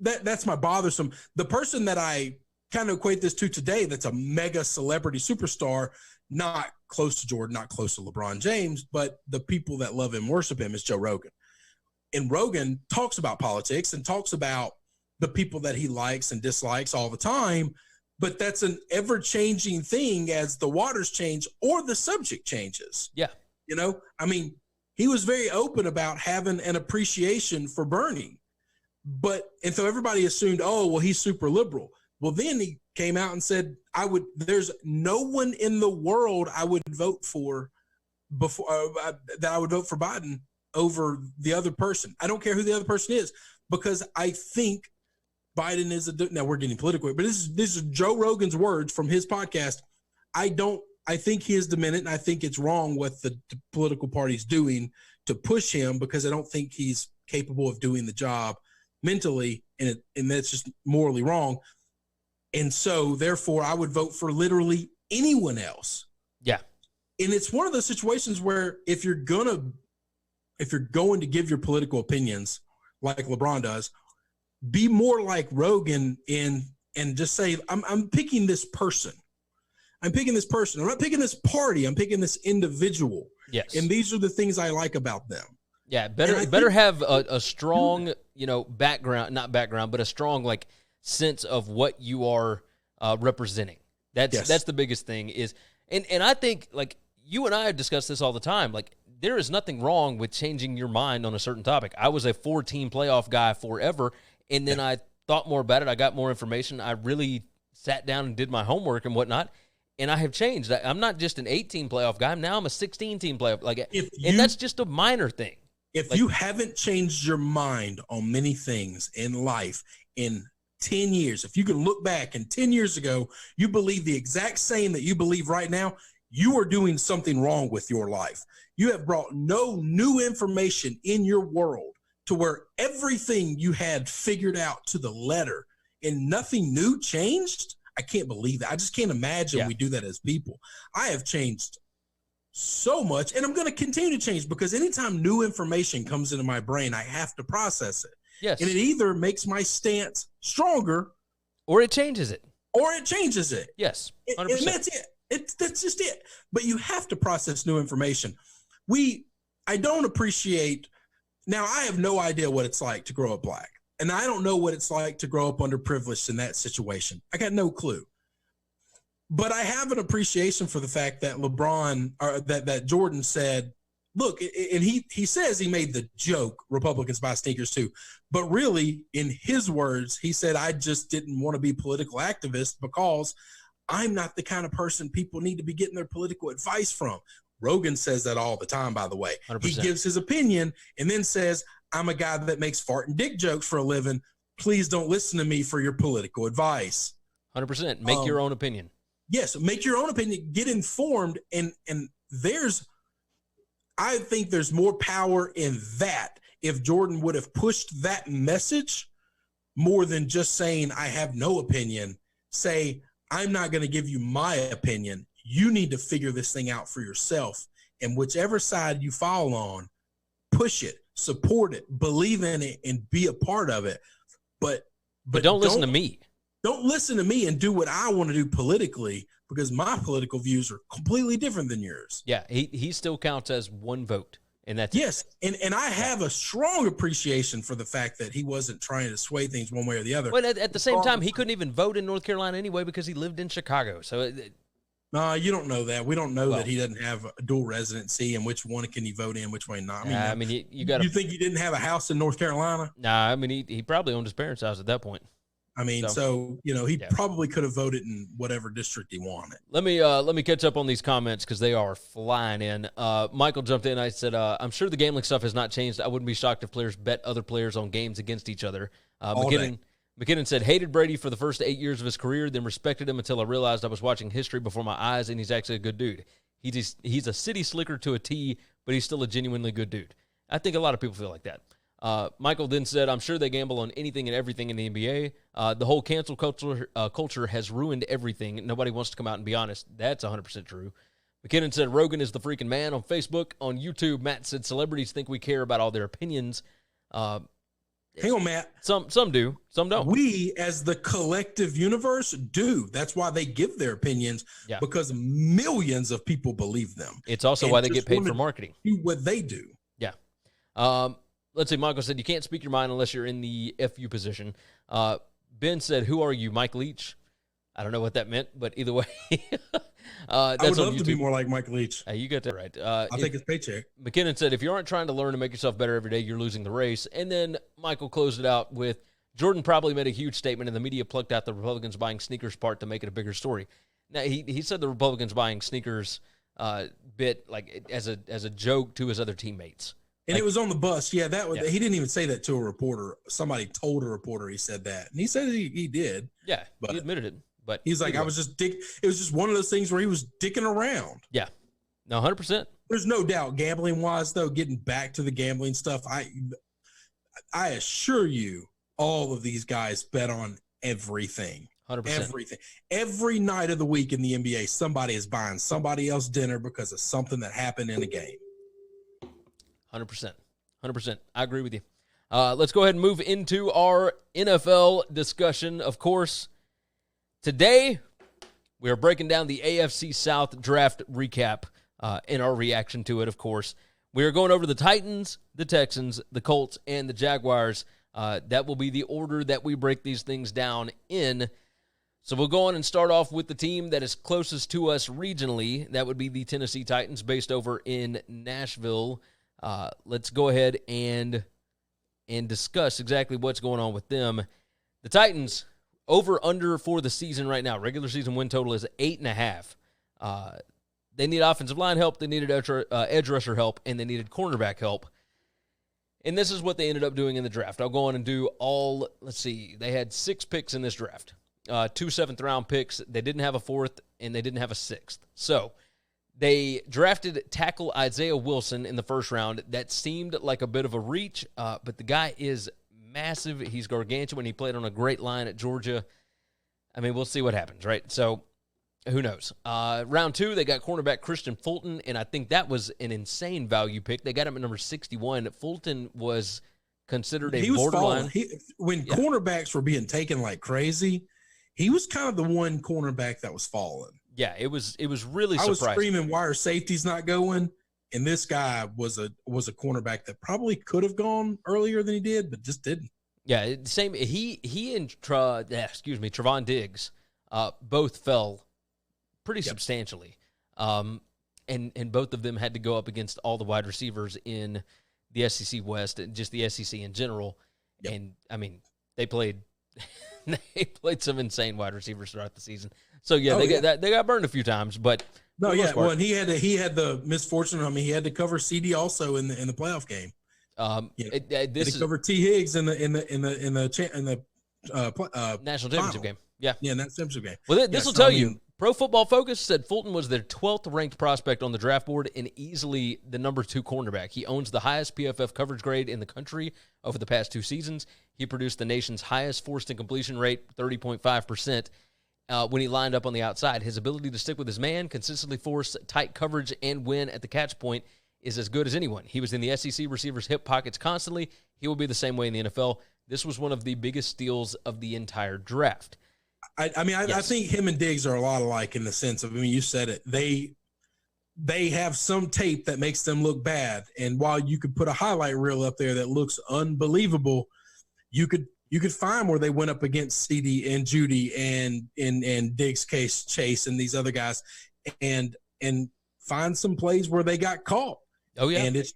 S3: that's my bothersome. The person that I kind of equate this to today, that's a mega celebrity superstar, not close to Jordan, not close to LeBron James, but the people that love him, worship him, is Joe Rogan. And Rogan talks about politics and talks about the people that he likes and dislikes all the time, but that's an ever-changing thing as the waters change or the subject changes.
S2: Yeah.
S3: You know, I mean, he was very open about having an appreciation for Bernie. And so everybody assumed, oh, well, he's super liberal. Well, then he came out and said, there's no one in the world I would vote for before that I would vote for Biden over the other person. I don't care who the other person is, because I think Biden is now we're getting political, but this is Joe Rogan's words from his podcast. I think he is demented, and I think it's wrong what the political party's doing to push him, because I don't think he's capable of doing the job mentally, and that's just morally wrong. And so therefore I would vote for literally anyone else.
S2: Yeah.
S3: And it's one of those situations where if you're going to give your political opinions like LeBron does, be more like Rogan and just say, I'm picking this person. I'm picking this person. I'm not picking this party. I'm picking this individual.
S2: Yes.
S3: And these are the things I like about them.
S2: Yeah, better have a strong, background, not background, but a strong sense of what you are representing. That's the biggest thing is, and I think you and I have discussed this all the time. There is nothing wrong with changing your mind on a certain topic. I was a 4-team playoff guy forever, and then I thought more about it. I got more information. I really sat down and did my homework and whatnot, and I have changed. I'm not just an 8-team playoff guy. Now I'm a 16-team playoff. And that's just a minor thing.
S3: If you haven't changed your mind on many things in life in 10 years, if you can look back and 10 years ago, you believe the exact same that you believe right now, you are doing something wrong with your life. You have brought no new information in your world to where everything you had figured out to the letter and nothing new changed. I can't believe that. I just can't imagine we do that as people. I have changed so much, and I'm going to continue to change, because anytime new information comes into my brain, I have to process it.
S2: Yes.
S3: And it either makes my stance stronger,
S2: or it changes it.
S3: Yes.
S2: 100%.
S3: And that's it. That's just it. But you have to process new information. I don't appreciate, now I have no idea what it's like to grow up black. And I don't know what it's like to grow up underprivileged in that situation. I got no clue. But I have an appreciation for the fact that that Jordan said, look, and he says he made the joke, Republicans buy sneakers too. But really, in his words, he said, I just didn't want to be a political activist because I'm not the kind of person people need to be getting their political advice from. Rogan says that all the time, by the way.
S2: 100%.
S3: He gives his opinion and then says, I'm a guy that makes fart and dick jokes for a living. Please don't listen to me for your political advice.
S2: 100%. Make your own opinion.
S3: Yes, make your own opinion, get informed, and I think there's more power in that if Jordan would have pushed that message more than just saying, I have no opinion. Say, I'm not going to give you my opinion. You need to figure this thing out for yourself. And whichever side you fall on, push it, support it, believe in it, and be a part of it. But
S2: don't listen to me.
S3: Don't listen to me and do what I want to do politically, because my political views are completely different than yours.
S2: Yeah, he still counts as one vote, and that's
S3: yes. And I have a strong appreciation for the fact that he wasn't trying to sway things one way or the other.
S2: But at the same time, he couldn't even vote in North Carolina anyway because he lived in Chicago. So,
S3: no, you don't know that. We don't know that he doesn't have a dual residency, and which one can he vote in, which one not.
S2: I mean, you got.
S3: You think he didn't have a house in North Carolina?
S2: Nah, I mean, he probably owned his parents' house at that point.
S3: I mean, so he probably could have voted in whatever district he wanted.
S2: Let me catch up on these comments because they are flying in. Michael jumped in. I said, I'm sure the gambling stuff has not changed. I wouldn't be shocked if players bet other players on games against each other. McKinnon said, hated Brady for the first 8 years of his career, then respected him until I realized I was watching history before my eyes, and he's actually a good dude. He's a city slicker to a T, but he's still a genuinely good dude. I think a lot of people feel like that. Michael then said, I'm sure they gamble on anything and everything in the NBA. The whole cancel culture has ruined everything. Nobody wants to come out and be honest. That's 100% true. McKinnon said Rogan is the freaking man on Facebook. On YouTube, Matt said celebrities think we care about all their opinions.
S3: Hang on, Matt.
S2: Some do, some don't.
S3: We, as the collective universe, do. That's why they give their opinions, because millions of people believe them.
S2: It's also why they get paid for marketing.
S3: Do what they do.
S2: Yeah. Let's see. Michael said you can't speak your mind unless you're in the FU position. Ben said, "Who are you, Mike Leach?" I don't know what that meant, but either way,
S3: I would love to be more like Mike Leach.
S2: You got that right.
S3: I'll take his paycheck.
S2: McKinnon said, if you aren't trying to learn and make yourself better every day, you're losing the race. And then Michael closed it out with, Jordan probably made a huge statement, and the media plucked out the Republicans buying sneakers part to make it a bigger story. Now, he said the Republicans buying sneakers bit like as a joke to his other teammates.
S3: And it was on the bus. Yeah, he didn't even say that to a reporter. Somebody told a reporter he said that. And he said he did.
S2: Yeah, but he admitted it. But
S3: he's like, anyway. It was just one of those things where he was dicking around.
S2: Yeah. No, 100%.
S3: There's no doubt, gambling wise, though, getting back to the gambling stuff, I assure you, all of these guys bet on everything.
S2: 100%.
S3: Everything. Every night of the week in the NBA, somebody is buying somebody else dinner because of something that happened in a game.
S2: 100%. 100%. I agree with you. Let's go ahead and move into our NFL discussion. Of course, today, we are breaking down the AFC South draft recap in our reaction to it, of course. We are going over the Titans, the Texans, the Colts, and the Jaguars. That will be the order that we break these things down in. So we'll go on and start off with the team that is closest to us regionally. That would be the Tennessee Titans, based over in Nashville. Let's go ahead and discuss exactly what's going on with them. The Titans, over-under for the season right now. Regular season win total is 8.5. They need offensive line help. They needed edge rusher help, and they needed cornerback help. And this is what they ended up doing in the draft. I'll go on and do all, let's see, they had 6 picks in this draft. 2 seventh-round picks. They didn't have a 4th, and they didn't have a 6th. So they drafted tackle Isaiah Wilson in the first round. That seemed like a bit of a reach, but the guy is massive. He's gargantuan. He played on a great line at Georgia. I mean, we'll see what happens, right? So who knows? Round 2, they got cornerback Christian Fulton, and I think that was an insane value pick. They got him at number 61. Fulton was considered a borderline.
S3: When cornerbacks were being taken like crazy, he was kind of the one cornerback that was falling.
S2: Yeah, it was really surprising. I
S3: was screaming, why are safeties not going? And this guy was a cornerback that probably could have gone earlier than he did, but just didn't.
S2: Yeah, same. He and Trevon Diggs both fell pretty substantially, and both of them had to go up against all the wide receivers in the SEC West and just the SEC in general. Yep. And I mean, they played some insane wide receivers throughout the season. So they got burned a few times, but
S3: and he had the misfortune. I mean, he had to cover CD also in the playoff game. This covered T. Higgs in the
S2: national championship game. Yeah,
S3: national championship game.
S2: Well, this will tell you. Pro Football Focus said Fulton was their 12th ranked prospect on the draft board and easily the number 2 cornerback. He owns the highest PFF coverage grade in the country over the past 2 seasons. He produced the nation's highest forced incompletion rate, 30.5%. When he lined up on the outside. His ability to stick with his man, consistently force tight coverage, and win at the catch point is as good as anyone. He was in the SEC receivers' hip pockets constantly. He will be the same way in the NFL. This was one of the biggest steals of the entire draft.
S3: I think him and Diggs are a lot alike in the sense of, you said it. They have some tape that makes them look bad. And while you could put a highlight reel up there that looks unbelievable, you could find where they went up against CD and Judy and Diggs Chase and these other guys and find some plays where they got caught.
S2: Oh yeah.
S3: And it's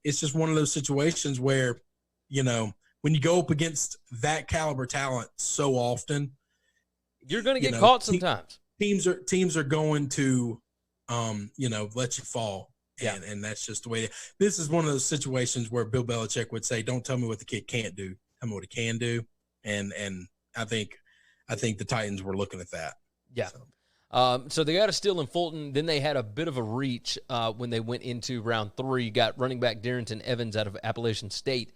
S3: just one of those situations where, when you go up against that caliber talent so often,
S2: you're going to get caught sometimes.
S3: Teams are going to let you fall.
S2: Yeah.
S3: And that's just the way this is one of those situations where Bill Belichick would say, don't tell me what the kid can't do. Tell me what he can do. And I think the Titans were looking at that.
S2: Yeah. So they got a steal in Fulton. Then they had a bit of a reach when they went into round 3. Got running back Darrington Evans out of Appalachian State.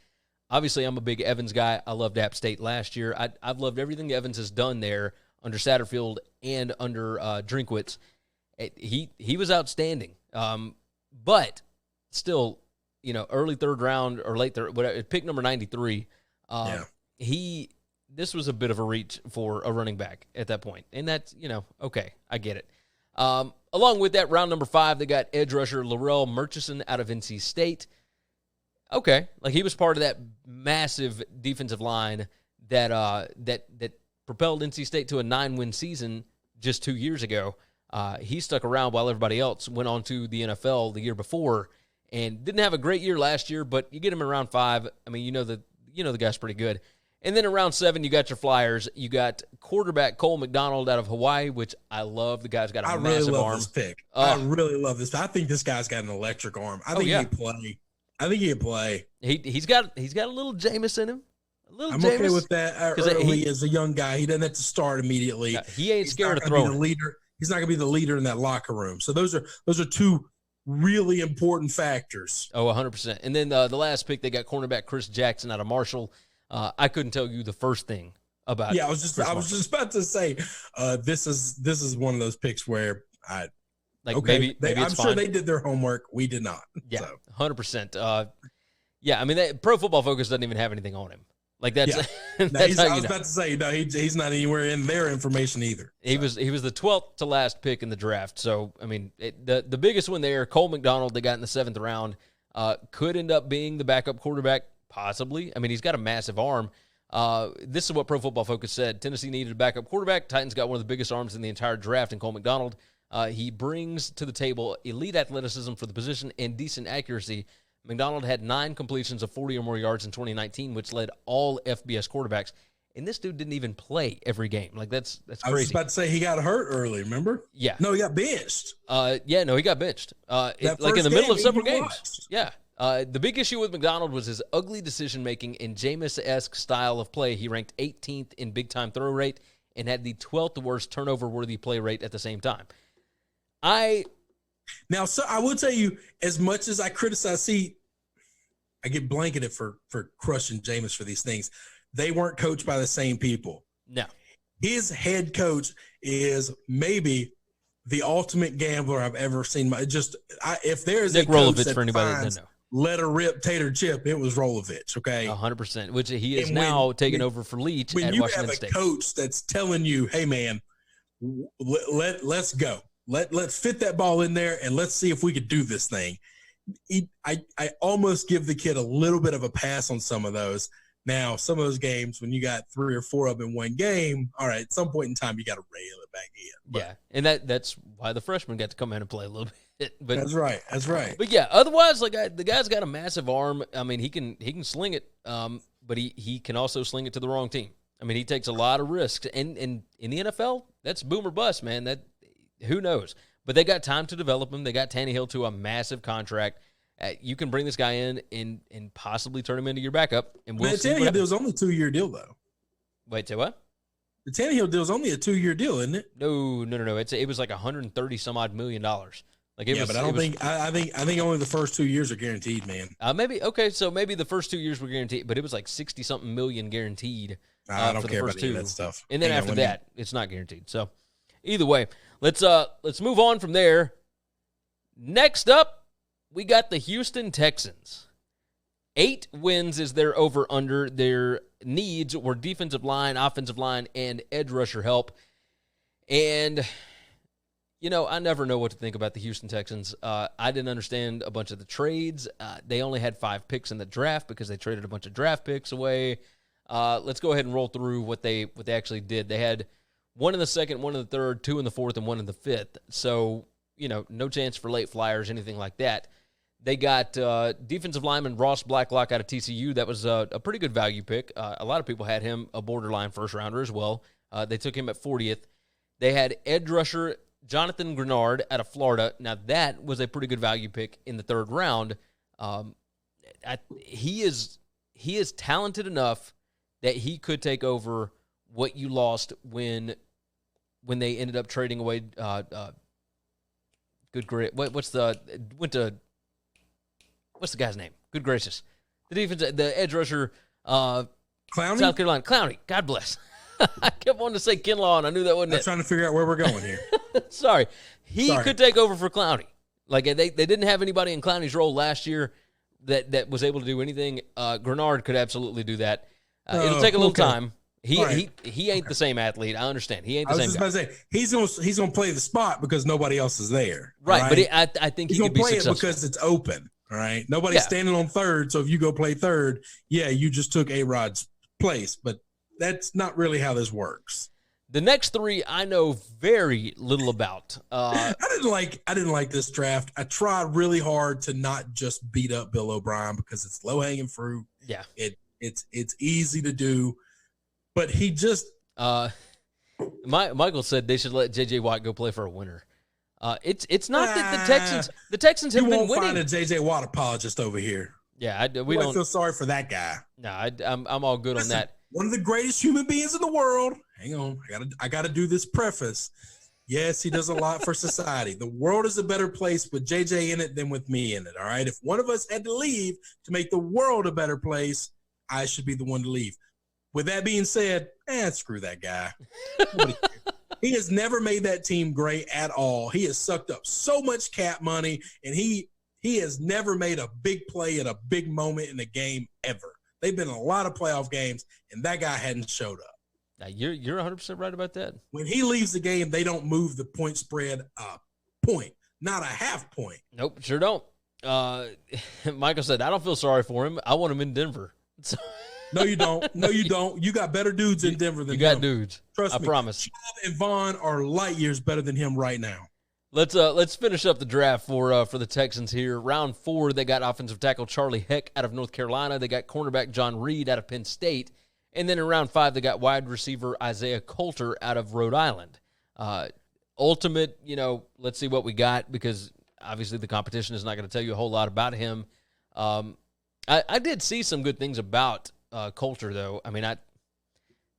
S2: Obviously, I'm a big Evans guy. I loved App State last year. I've loved everything Evans has done there under Satterfield and under Drinkwitz. He was outstanding. But still, early third round or late third, whatever, pick number 93. This was a bit of a reach for a running back at that point. And that's, okay, I get it. Along with that, round number 5, they got edge rusher Laurel Murchison out of NC State. Okay, like he was part of that massive defensive line that propelled NC State to a 9-win season just 2 years ago. He stuck around while everybody else went on to the NFL the year before and didn't have a great year last year, but you get him in round 5. I mean, the guy's pretty good. And then in round 7, you got your Flyers. You got quarterback Cole McDonald out of Hawaii, which I love. The guy's got a massive arm. I really love
S3: this pick. I really love this. I think this guy's got an electric arm. I think he can play. He's got a little Jameis in him. I'm okay with that early as a young guy. He doesn't have to start immediately.
S2: He ain't scared of throwing.
S3: He's not going to be the leader in that locker room. So those are two really important factors.
S2: Oh, 100%. And then the last pick, they got cornerback Chris Jackson out of Marshall. I couldn't tell you the first thing about.
S3: Yeah, I was just about to say, this is one of those picks where maybe I'm sure they did their homework. We did not.
S2: Yeah, 100%. Yeah, I mean, Pro Football Focus doesn't even have anything on him. Like that's.
S3: Yeah. I was about to say, no, he's not anywhere in their information either.
S2: He was the 12th to last pick in the draft. So I mean, the biggest one there, Cole McDonald, they got in the 7th round, could end up being the backup quarterback. Possibly. I mean, he's got a massive arm. This is what Pro Football Focus said. Tennessee needed a backup quarterback. Titans got one of the biggest arms in the entire draft in Cole McDonald. He brings to the table elite athleticism for the position and decent accuracy. McDonald had 9 completions of 40 or more yards in 2019, which led all FBS quarterbacks. And this dude didn't even play every game. Like, that's crazy.
S3: I was about to say he got hurt early, remember?
S2: Yeah.
S3: No, he got benched.
S2: He got benched. Like in the middle of several games. Yeah. The big issue with McDonald was his ugly decision-making and Jameis-esque style of play. He ranked 18th in big-time throw rate and had the 12th worst turnover-worthy play rate at the same time. I will tell you, as much as I criticize, I get blanketed for crushing Jameis for these things. They weren't coached by the same people. No.
S3: His head coach is maybe the ultimate gambler I've ever seen. If there's
S2: Nick Rolovich, for anybody that doesn't know.
S3: Let her rip, tater chip. It was Rolovich, okay?
S2: 100%, which he is now taking over for Leach at Washington State. When you have a coach that's telling you, hey, man, let's go. Let's fit that ball in there, and let's see if we could do this thing. I almost give the kid a little bit of a pass on some of those. Now, some of those games, when you got 3 or 4 of them in one game, all right, at some point in time, you got to rail it back in. But, yeah, and that's why the freshmen got to come in and play a little bit. But
S3: that's right.
S2: But yeah, otherwise, the guy's got a massive arm. I mean, he can sling it, but he can also sling it to the wrong team. I mean, he takes a lot of risks, and in the NFL, that's boom or bust, man. That who knows? But they got time to develop him. They got Tannehill to a massive contract. You can bring this guy in and possibly turn him into your backup. And we'll see. The
S3: Tannehill deal is only a 2-year deal, though.
S2: Wait, say what?
S3: The Tannehill deal is only a 2-year deal, isn't it?
S2: No. It was like $130-some-odd million. Like
S3: but I don't think. I think only the first 2 years are guaranteed, man.
S2: So maybe the first 2 years were guaranteed, but it was like 60-something million guaranteed.
S3: I don't
S2: for
S3: care
S2: the first
S3: about
S2: 2.
S3: That stuff.
S2: And then after that, it's not guaranteed. So either way, let's move on from there. Next up, we got the Houston Texans. 8 wins is their over-under. Their needs were defensive line, offensive line, and edge rusher help. And, I never know what to think about the Houston Texans. I didn't understand a bunch of the trades. They only had 5 picks in the draft because they traded a bunch of draft picks away. Let's go ahead and roll through what they actually did. They had 1 in the 2nd, 1 in the 3rd, 2 in the 4th, and 1 in the 5th. So, no chance for late flyers, anything like that. They got defensive lineman Ross Blacklock out of TCU. That was a pretty good value pick. A lot of people had him a borderline first-rounder as well. They took him at 40th. They had edge rusher Jonathan Grenard out of Florida. Now, that was a pretty good value pick in the 3rd round. He is talented enough that he could take over what you lost when they ended up trading away what's the guy's name? Good gracious. The edge rusher,
S3: Clowney?
S2: South Carolina. Clowney. God bless. I kept wanting to say Kinlaw, and I knew that wasn't
S3: I'm trying to figure out where we're going here.
S2: Sorry. He could take over for Clowney. Like, they didn't have anybody in Clowney's role last year that was able to do anything. Grenard could absolutely do that. It'll take a little time. He ain't the same athlete. I understand. He ain't the same guy. I was just about to say, he's gonna play the spot because nobody else is there.
S3: Right.
S2: But I think
S3: he's
S2: gonna
S3: play
S2: successful.
S3: it because it's open. All right. Nobody's standing on third. So if you go play third, you just took A-Rod's place. But that's not really how this works.
S2: The next three I know very little about.
S3: I didn't like this draft. I tried really hard to not just beat up Bill O'Brien because it's low-hanging fruit.
S2: Yeah.
S3: It's easy to do. But he just
S2: Michael said they should let J.J. Watt go play for a winner. It's not that the Texans have been winning. You won't
S3: find a J.J. Watt apologist over here.
S2: Yeah, we don't
S3: feel sorry for that guy.
S2: No, I'm all good on that.
S3: One of the greatest human beings in the world. Hang on, I gotta do this preface. Yes, he does a lot for society. The world is a better place with JJ in it than with me in it. All right. If one of us had to leave to make the world a better place, I should be the one to leave. With that being said, screw that guy. He has never made that team great at all. He has sucked up so much cap money, and he has never made a big play at a big moment in a game ever. They've been in a lot of playoff games, and that guy hadn't showed up.
S2: Now, you're 100% right about that.
S3: When he leaves the game, they don't move the point spread a point, not a half point.
S2: Nope, sure don't. Michael said, I don't feel sorry for him. I want him in Denver.
S3: No, you don't. No, you don't. You got better dudes in Denver than him.
S2: You got dudes.
S3: Trust me.
S2: I promise.
S3: Chubb and Vaughn are light years better than him right now.
S2: Let's finish up the draft for the Texans here. Round 4, they got offensive tackle Charlie Heck out of North Carolina. They got cornerback John Reed out of Penn State. And then in round 5, they got wide receiver Isaiah Coulter out of Rhode Island. Ultimate, let's see what we got because obviously the competition is not going to tell you a whole lot about him. I did see some good things about Coulter, though. I mean,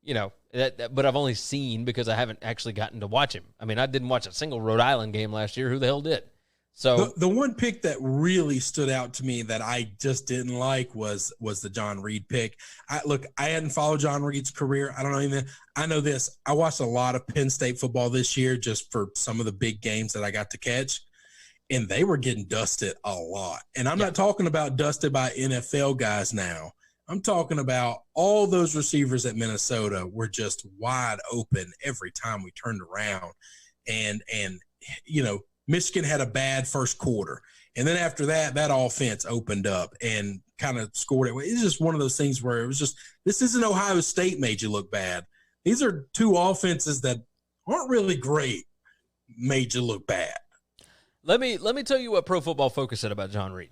S2: but I've only seen because I haven't actually gotten to watch him. I mean, I didn't watch a single Rhode Island game last year. Who the hell did? So
S3: the one pick that really stood out to me that I just didn't like was the John Reed pick. I hadn't followed John Reed's career. I don't know anything. I know this. I watched a lot of Penn State football this year just for some of the big games that I got to catch, and they were getting dusted a lot. And I'm not talking about dusted by NFL guys now. I'm talking about all those receivers at Minnesota were just wide open every time we turned around. And Michigan had a bad first quarter. And then after that, that offense opened up and kind of scored it. It's just one of those things where it was just, this isn't Ohio State made you look bad. These are two offenses that aren't really great, made you look bad.
S2: Let me tell you what Pro Football Focus said about John Reed.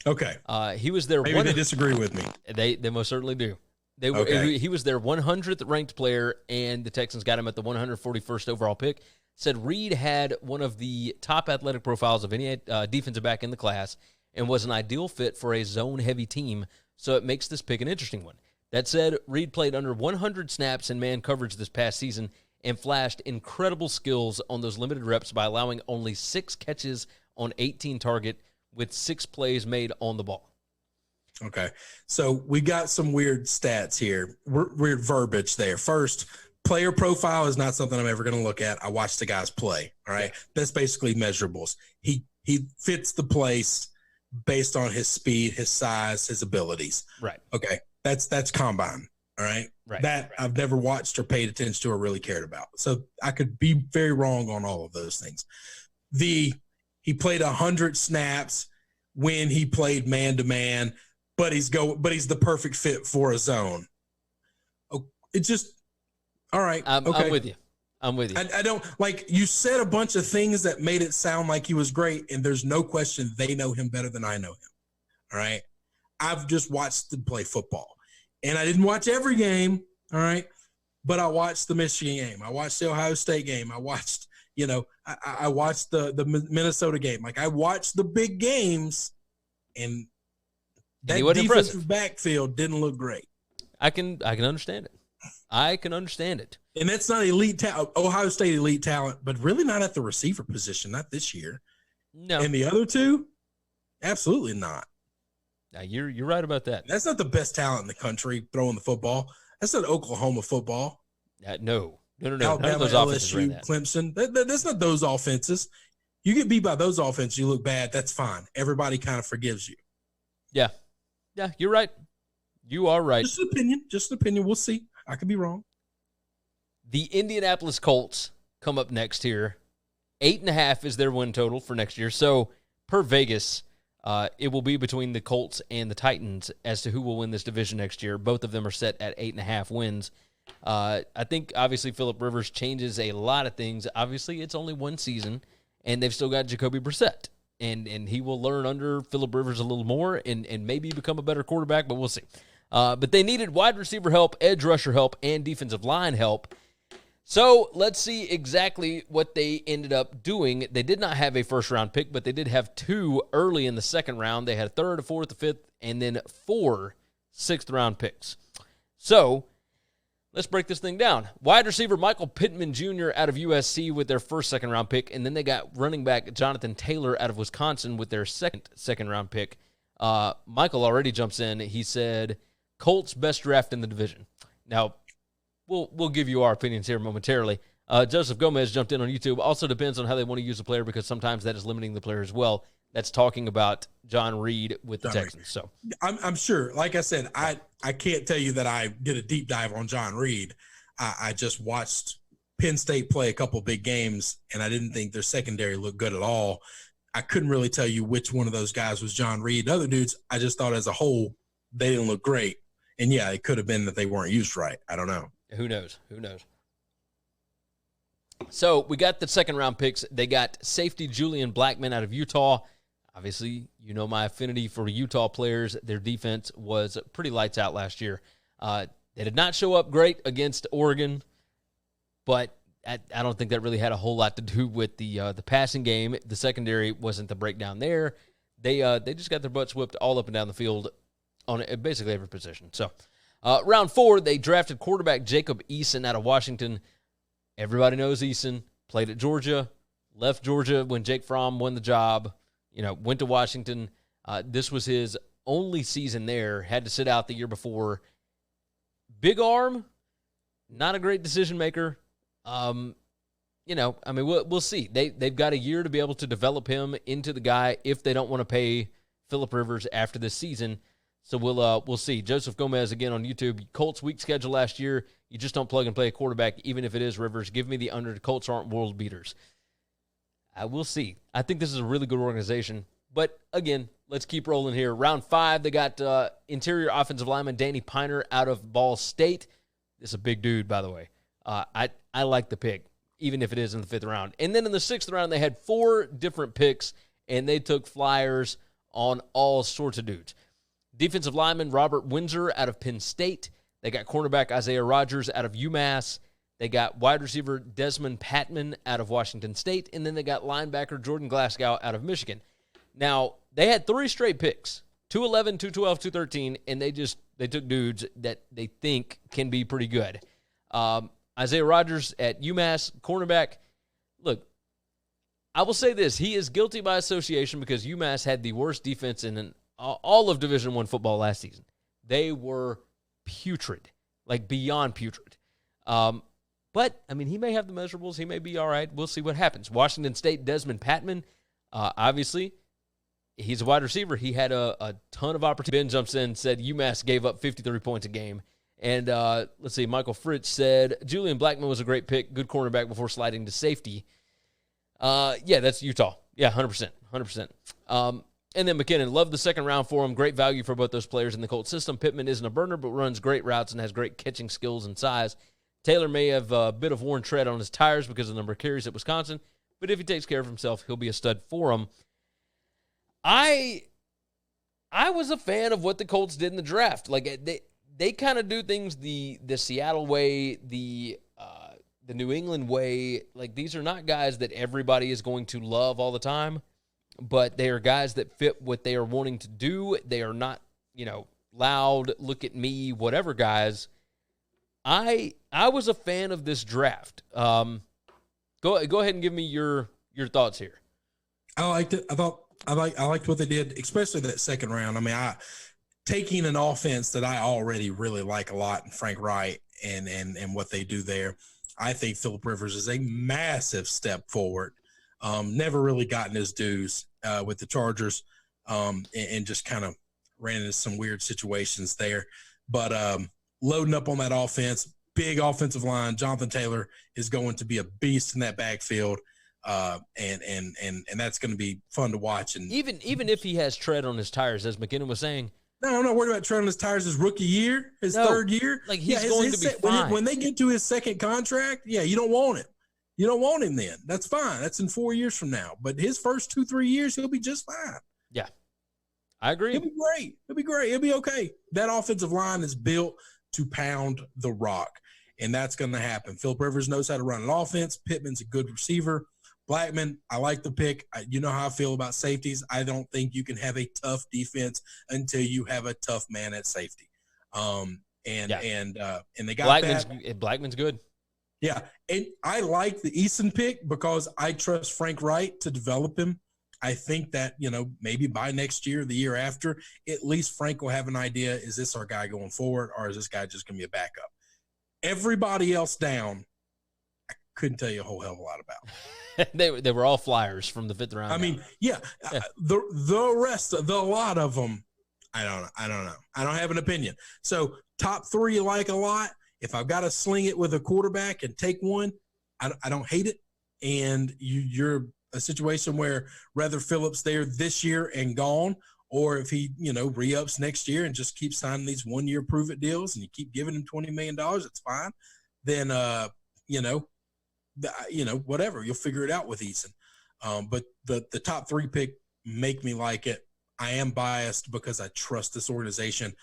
S3: Okay.
S2: He was their
S3: Maybe they disagree with me.
S2: They most certainly do. He was their 100th ranked player, and the Texans got him at the 141st overall pick. Said Reed had one of the top athletic profiles of any defensive back in the class and was an ideal fit for a zone-heavy team, so it makes this pick an interesting one. That said, Reed played under 100 snaps in man coverage this past season and flashed incredible skills on those limited reps by allowing only 6 catches on 18 target with 6 plays made on the ball.
S3: Okay. So we got some weird stats here, weird verbiage there. First, player profile is not something I'm ever going to look at. I watch the guys play. All right. That's basically measurables. He fits the place based on his speed, his size, his abilities.
S2: Right.
S3: Okay. That's combine. All right. That I've never watched or paid attention to or really cared about. So I could be very wrong on all of those things. He played 100 snaps when he played man-to-man, but he's the perfect fit for a zone. Oh, it just all right.
S2: I'm with you.
S3: I don't like you said a bunch of things that made it sound like he was great, and there's no question they know him better than I know him. All right. I've just watched them play football, and I didn't watch every game. All right. But I watched the Michigan game. I watched the Ohio State game. I watched, I watched the Minnesota game. Like I watched the big games, and that defensive backfield didn't look great.
S2: I can understand it. I can understand it.
S3: And that's not elite talent, Ohio State elite talent, but really not at the receiver position, not this year.
S2: No.
S3: And the other two, absolutely not.
S2: Now, you're right about that.
S3: That's not the best talent in the country throwing the football. That's not Oklahoma football.
S2: No. No. None of
S3: Alabama,
S2: those offenses ran
S3: LSU,
S2: that.
S3: Clemson. That's not those offenses. You get beat by those offenses, you look bad. That's fine. Everybody kind of forgives you.
S2: Yeah, you're right. You are right.
S3: Just an opinion. Just an opinion. We'll see. I could be wrong.
S2: The Indianapolis Colts come up next here. 8.5 is their win total for next year. So per Vegas, it will be between the Colts and the Titans as to who will win this division next year. Both of them are set at 8.5 wins. I think, obviously, Phillip Rivers changes a lot of things. Obviously, it's only one season, and they've still got Jacoby Brissett. And he will learn under Phillip Rivers a little more and maybe become a better quarterback, but we'll see. But they needed wide receiver help, edge rusher help, and defensive line help. So let's see exactly what they ended up doing. They did not have a first-round pick, but they did have 2 early in the second round. They had a third, a fourth, a fifth, and then 4 sixth-round picks. So let's break this thing down. Wide receiver Michael Pittman Jr. out of USC with their first second-round pick, and then they got running back Jonathan Taylor out of Wisconsin with their second-round pick. Michael already jumps in. He said, Colts best draft in the division. Now, We'll give you our opinions here momentarily. Joseph Gomez jumped in on YouTube. Also depends on how they want to use a player because sometimes that is limiting the player as well. That's talking about John Reed with the Texans. So
S3: I'm sure. Like I said, I can't tell you that I did a deep dive on John Reed. I just watched Penn State play a couple big games, and I didn't think their secondary looked good at all. I couldn't really tell you which one of those guys was John Reed. Other dudes, I just thought as a whole, they didn't look great. And, yeah, it could have been that they weren't used right. I don't know.
S2: Who knows? So we got the second-round picks. They got safety Julian Blackmon out of Utah. Obviously, you know my affinity for Utah players. Their defense was pretty lights out last year. They did not show up great against Oregon, but I don't think that really had a whole lot to do with the passing game. The secondary wasn't the breakdown there. They just got their butts whipped all up and down the field on basically every position. So round 4, they drafted quarterback Jacob Eason out of Washington. Everybody knows Eason. Played at Georgia. Left Georgia when Jake Fromm won the job. Went to Washington. This was his only season there. Had to sit out the year before. Big arm. Not a great decision maker. We'll see. They've got a year to be able to develop him into the guy if they don't want to pay Phillip Rivers after this season. So we'll see. Joseph Gomez again on YouTube. Colts weak schedule last year. You just don't plug and play a quarterback, even if it is Rivers. Give me the under. The Colts aren't world beaters. I will see. I think this is a really good organization. But again, let's keep rolling here. Round 5, they got interior offensive lineman Danny Piner out of Ball State. This is a big dude, by the way. I like the pick, even if it is in the 5th round. And then in the 6th round, they had 4 different picks, and they took flyers on all sorts of dudes. Defensive lineman Robert Windsor out of Penn State. They got cornerback Isaiah Rodgers out of UMass. They got wide receiver Desmond Patman out of Washington State. And then they got linebacker Jordan Glasgow out of Michigan. Now, they had 3 straight picks, 211, 212, 213, and they took dudes that they think can be pretty good. Isaiah Rodgers at UMass, cornerback. Look, I will say this. He is guilty by association because UMass had the worst defense in all of Division I football last season. They were putrid, like beyond putrid. But, he may have the measurables. He may be all right. We'll see what happens. Washington State, Desmond Patman, obviously, he's a wide receiver. He had a ton of opportunity. Ben jumps in and said UMass gave up 53 points a game. And let's see, Michael Fritz said, Julian Blackmon was a great pick, good cornerback before sliding to safety. Yeah, that's Utah. Yeah, 100%. And then McKinnon, loved the second round for him. Great value for both those players in the Colts system. Pittman isn't a burner, but runs great routes and has great catching skills and size. Taylor may have a bit of worn tread on his tires because of the number of carries at Wisconsin, but if he takes care of himself, he'll be a stud for him. I was a fan of what the Colts did in the draft. Like, they kind of do things the Seattle way, the New England way. Like, these are not guys that everybody is going to love all the time, but they are guys that fit what they are wanting to do. They are not, loud, look at me, whatever guys. I was a fan of this draft. Go ahead and give me your thoughts here.
S3: I liked it. I liked what they did, especially that second round. Taking an offense that I already really like a lot, Frank Wright and what they do there, I think Phillip Rivers is a massive step forward. Never really gotten his dues with the Chargers, and just kind of ran into some weird situations there. But loading up on that offense, big offensive line. Jonathan Taylor is going to be a beast in that backfield, and that's going to be fun to watch. And
S2: even if he has tread on his tires, as McKinnon was saying.
S3: No, I'm not worried about tread on his tires his rookie year, his third year.
S2: Like he's going to be fine.
S3: When they get to his second contract, you don't want him. You don't want him then. That's fine. That's in 4 years from now. But his first 2-3 years, he'll be just fine.
S2: Yeah, I agree.
S3: He'll be great. He'll be okay. That offensive line is built to pound the rock, and that's going to happen. Phillip Rivers knows how to run an offense. Pittman's a good receiver. Blackman, I like the pick. You know how I feel about safeties. I don't think you can have a tough defense until you have a tough man at safety. And they got
S2: Blackman's good.
S3: Yeah, and I like the Eason pick because I trust Frank Wright to develop him. I think that, maybe by next year, the year after, at least Frank will have an idea, is this our guy going forward, or is this guy just going to be a backup? Everybody else down, I couldn't tell you a whole hell of a lot about.
S2: They were all flyers from the 5th round.
S3: I mean, the rest of the lot of them, I don't know. I don't have an opinion. So top 3 you like a lot. If I've got to sling it with a quarterback and take one, I don't hate it. And you're a situation where rather Phillips there this year and gone, or if he, re-ups next year and just keeps signing these 1-year prove-it deals and you keep giving him $20 million, it's fine. Then, whatever, you'll figure it out with Eason. But the top 3 pick make me like it. I am biased because I trust this organization.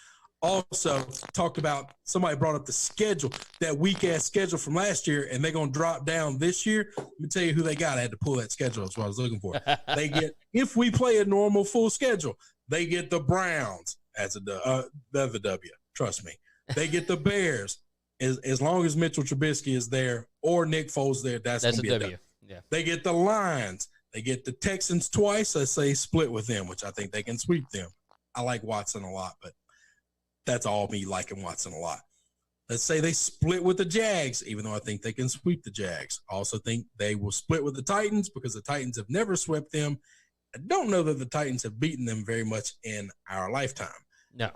S3: Also, talked about, somebody brought up the schedule, that weak-ass schedule from last year, and they're going to drop down this year. Let me tell you who they got. I had to pull that schedule. That's what I was looking for. They get, if we play a normal full schedule, they get the Browns. That's the W. Trust me. They get the Bears. As long as Mitchell Trubisky is there or Nick Foles there, that's going to be a W.
S2: Yeah.
S3: They get the Lions. They get the Texans twice. I say split with them, which I think they can sweep them. I like Watson a lot, but that's all me liking Watson a lot. Let's say they split with the Jags, even though I think they can sweep the Jags. I also think they will split with the Titans because the Titans have never swept them. I don't know that the Titans have beaten them very much in our lifetime.
S2: No.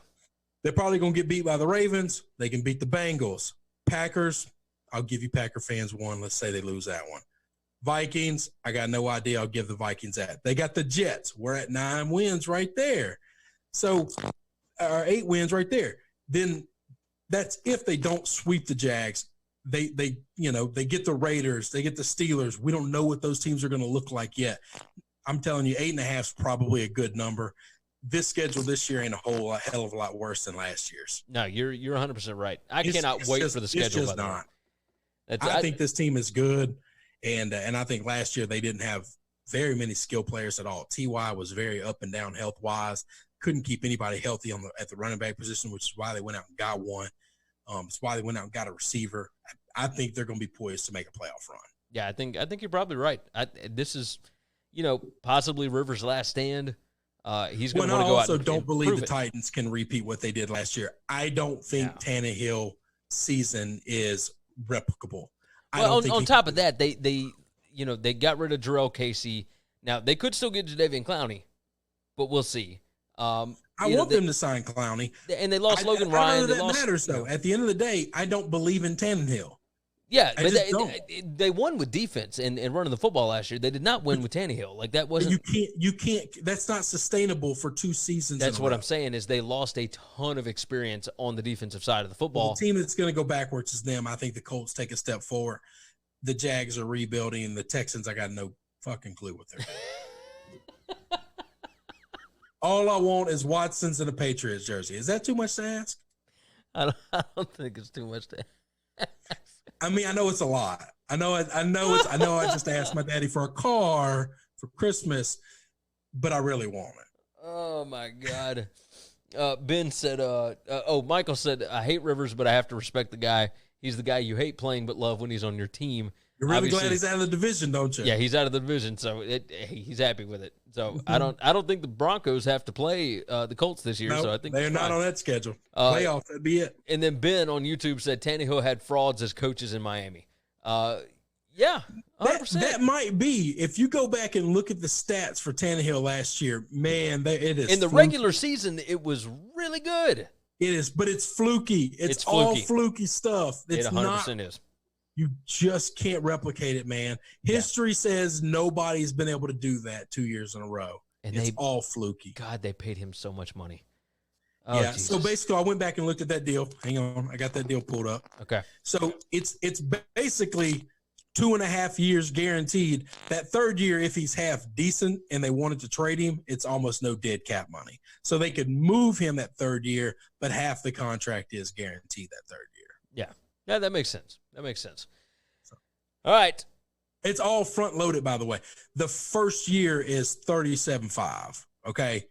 S3: They're probably going to get beat by the Ravens. They can beat the Bengals. Packers, I'll give you Packer fans one. Let's say they lose that one. Vikings, I got no idea. I'll give the Vikings that. They got the Jets. We're at 9 wins right there. So, 8 wins right there. Then that's if they don't sweep the Jags. They get the Raiders. They get the Steelers. We don't know what those teams are going to look like yet. I'm telling you, 8.5 is probably a good number. This schedule this year ain't a hell of a lot worse than last year's.
S2: No, you're 100% right. I cannot wait for the schedule.
S3: It's just not. I think this team is good, and I think last year they didn't have very many skill players at all. Ty was very up and down health wise. Couldn't keep anybody healthy at the running back position, which is why they went out and got one. It's why they went out and got a receiver. I think they're going to be poised to make a playoff run.
S2: Yeah, I think you're probably right. This is, possibly Rivers' last stand. He's going to want to go out. I also
S3: don't believe the Titans can repeat what they did last year. I don't think Tannehill season is replicable.
S2: Well, on top of that, they got rid of Jarrell Casey. Now they could still get Jadeveon Clowney, but we'll see.
S3: I want them to sign Clowney,
S2: and they lost Logan Ryan.
S3: I don't know that matters though. At the end of the day, I don't believe in Tannehill.
S2: Yeah, but they won with defense and running the football last year. They did not win with Tannehill. Like that wasn't.
S3: You can't. That's not sustainable for 2 seasons.
S2: That's what I'm saying. Is they lost a ton of experience on the defensive side of the football.
S3: The team that's going to go backwards is them. I think the Colts take a step forward. The Jags are rebuilding. The Texans, I got no fucking clue what they're doing. All I want is Watson's and a Patriots jersey. Is that too much to ask?
S2: I don't think it's too much to ask.
S3: I mean, I know it's a lot. I know I just asked my daddy for a car for Christmas, but I really want it.
S2: Oh my God. Ben said, Michael said, I hate Rivers, but I have to respect the guy. He's the guy you hate playing but love when he's on your team.
S3: You're really glad he's out of the division, don't you?
S2: Yeah, he's out of the division, so he's happy with it. So I don't think the Broncos have to play the Colts this year. So I think
S3: they're not on that schedule. Playoff, that'd be it.
S2: And then Ben on YouTube said Tannehill had frauds as coaches in Miami. Yeah, 100%.
S3: That might be. If you go back and look at the stats for Tannehill last year, man, it is
S2: in the regular season. It was really good.
S3: It is, but it's fluky. It's all fluky stuff. It's
S2: it 100% is.
S3: You just can't replicate it, man. History says nobody's been able to do that 2 years in a row. And it's all fluky.
S2: God, they paid him so much money. Oh,
S3: yeah.
S2: Jesus.
S3: So basically, I went back and looked at that deal. Hang on, I got that deal pulled up.
S2: Okay.
S3: So it's basically 2.5 years guaranteed. That third year, if he's half decent and they wanted to trade him, it's almost no dead cap money. So they could move him that third year, but half the contract is guaranteed that third year.
S2: Yeah, that makes sense. All right.
S3: It's all front loaded, by the way. The first year is 37.5. Okay.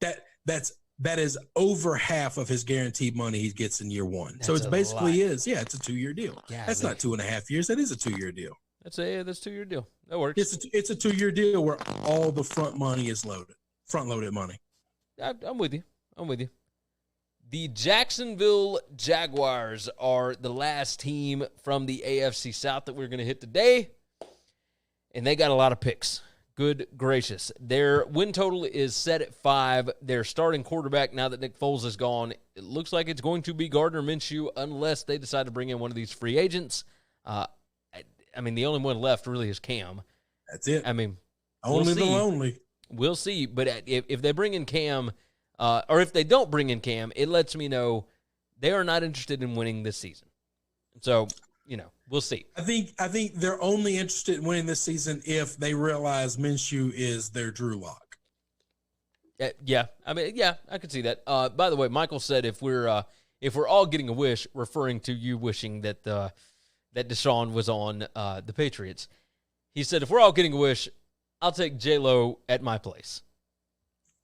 S3: That is over half of his guaranteed money he gets in year one. So it's basically it's a 2-year deal.
S2: Yeah,
S3: that's not 2.5 years. That is a 2-year deal.
S2: That's a 2-year deal. That works.
S3: It's a 2-year deal where all the front money is front loaded money.
S2: I'm with you. The Jacksonville Jaguars are the last team from the AFC South that we're going to hit today, and they got a lot of picks. Good gracious. Their win total is set at 5. Their starting quarterback, now that Nick Foles is gone, it looks like it's going to be Gardner Minshew unless they decide to bring in one of these free agents. I mean, the only one left really is Cam.
S3: That's it.
S2: I mean,
S3: only the lonely.
S2: We'll see. But if they bring in Cam, or if they don't bring in Cam, it lets me know they are not interested in winning this season. So, we'll see.
S3: I think they're only interested in winning this season if they realize Minshew is their Drew Lock.
S2: Yeah, I could see that. By the way, Michael said if we're all getting a wish, referring to you wishing that that Deshaun was on the Patriots, he said if we're all getting a wish, I'll take J-Lo at my place.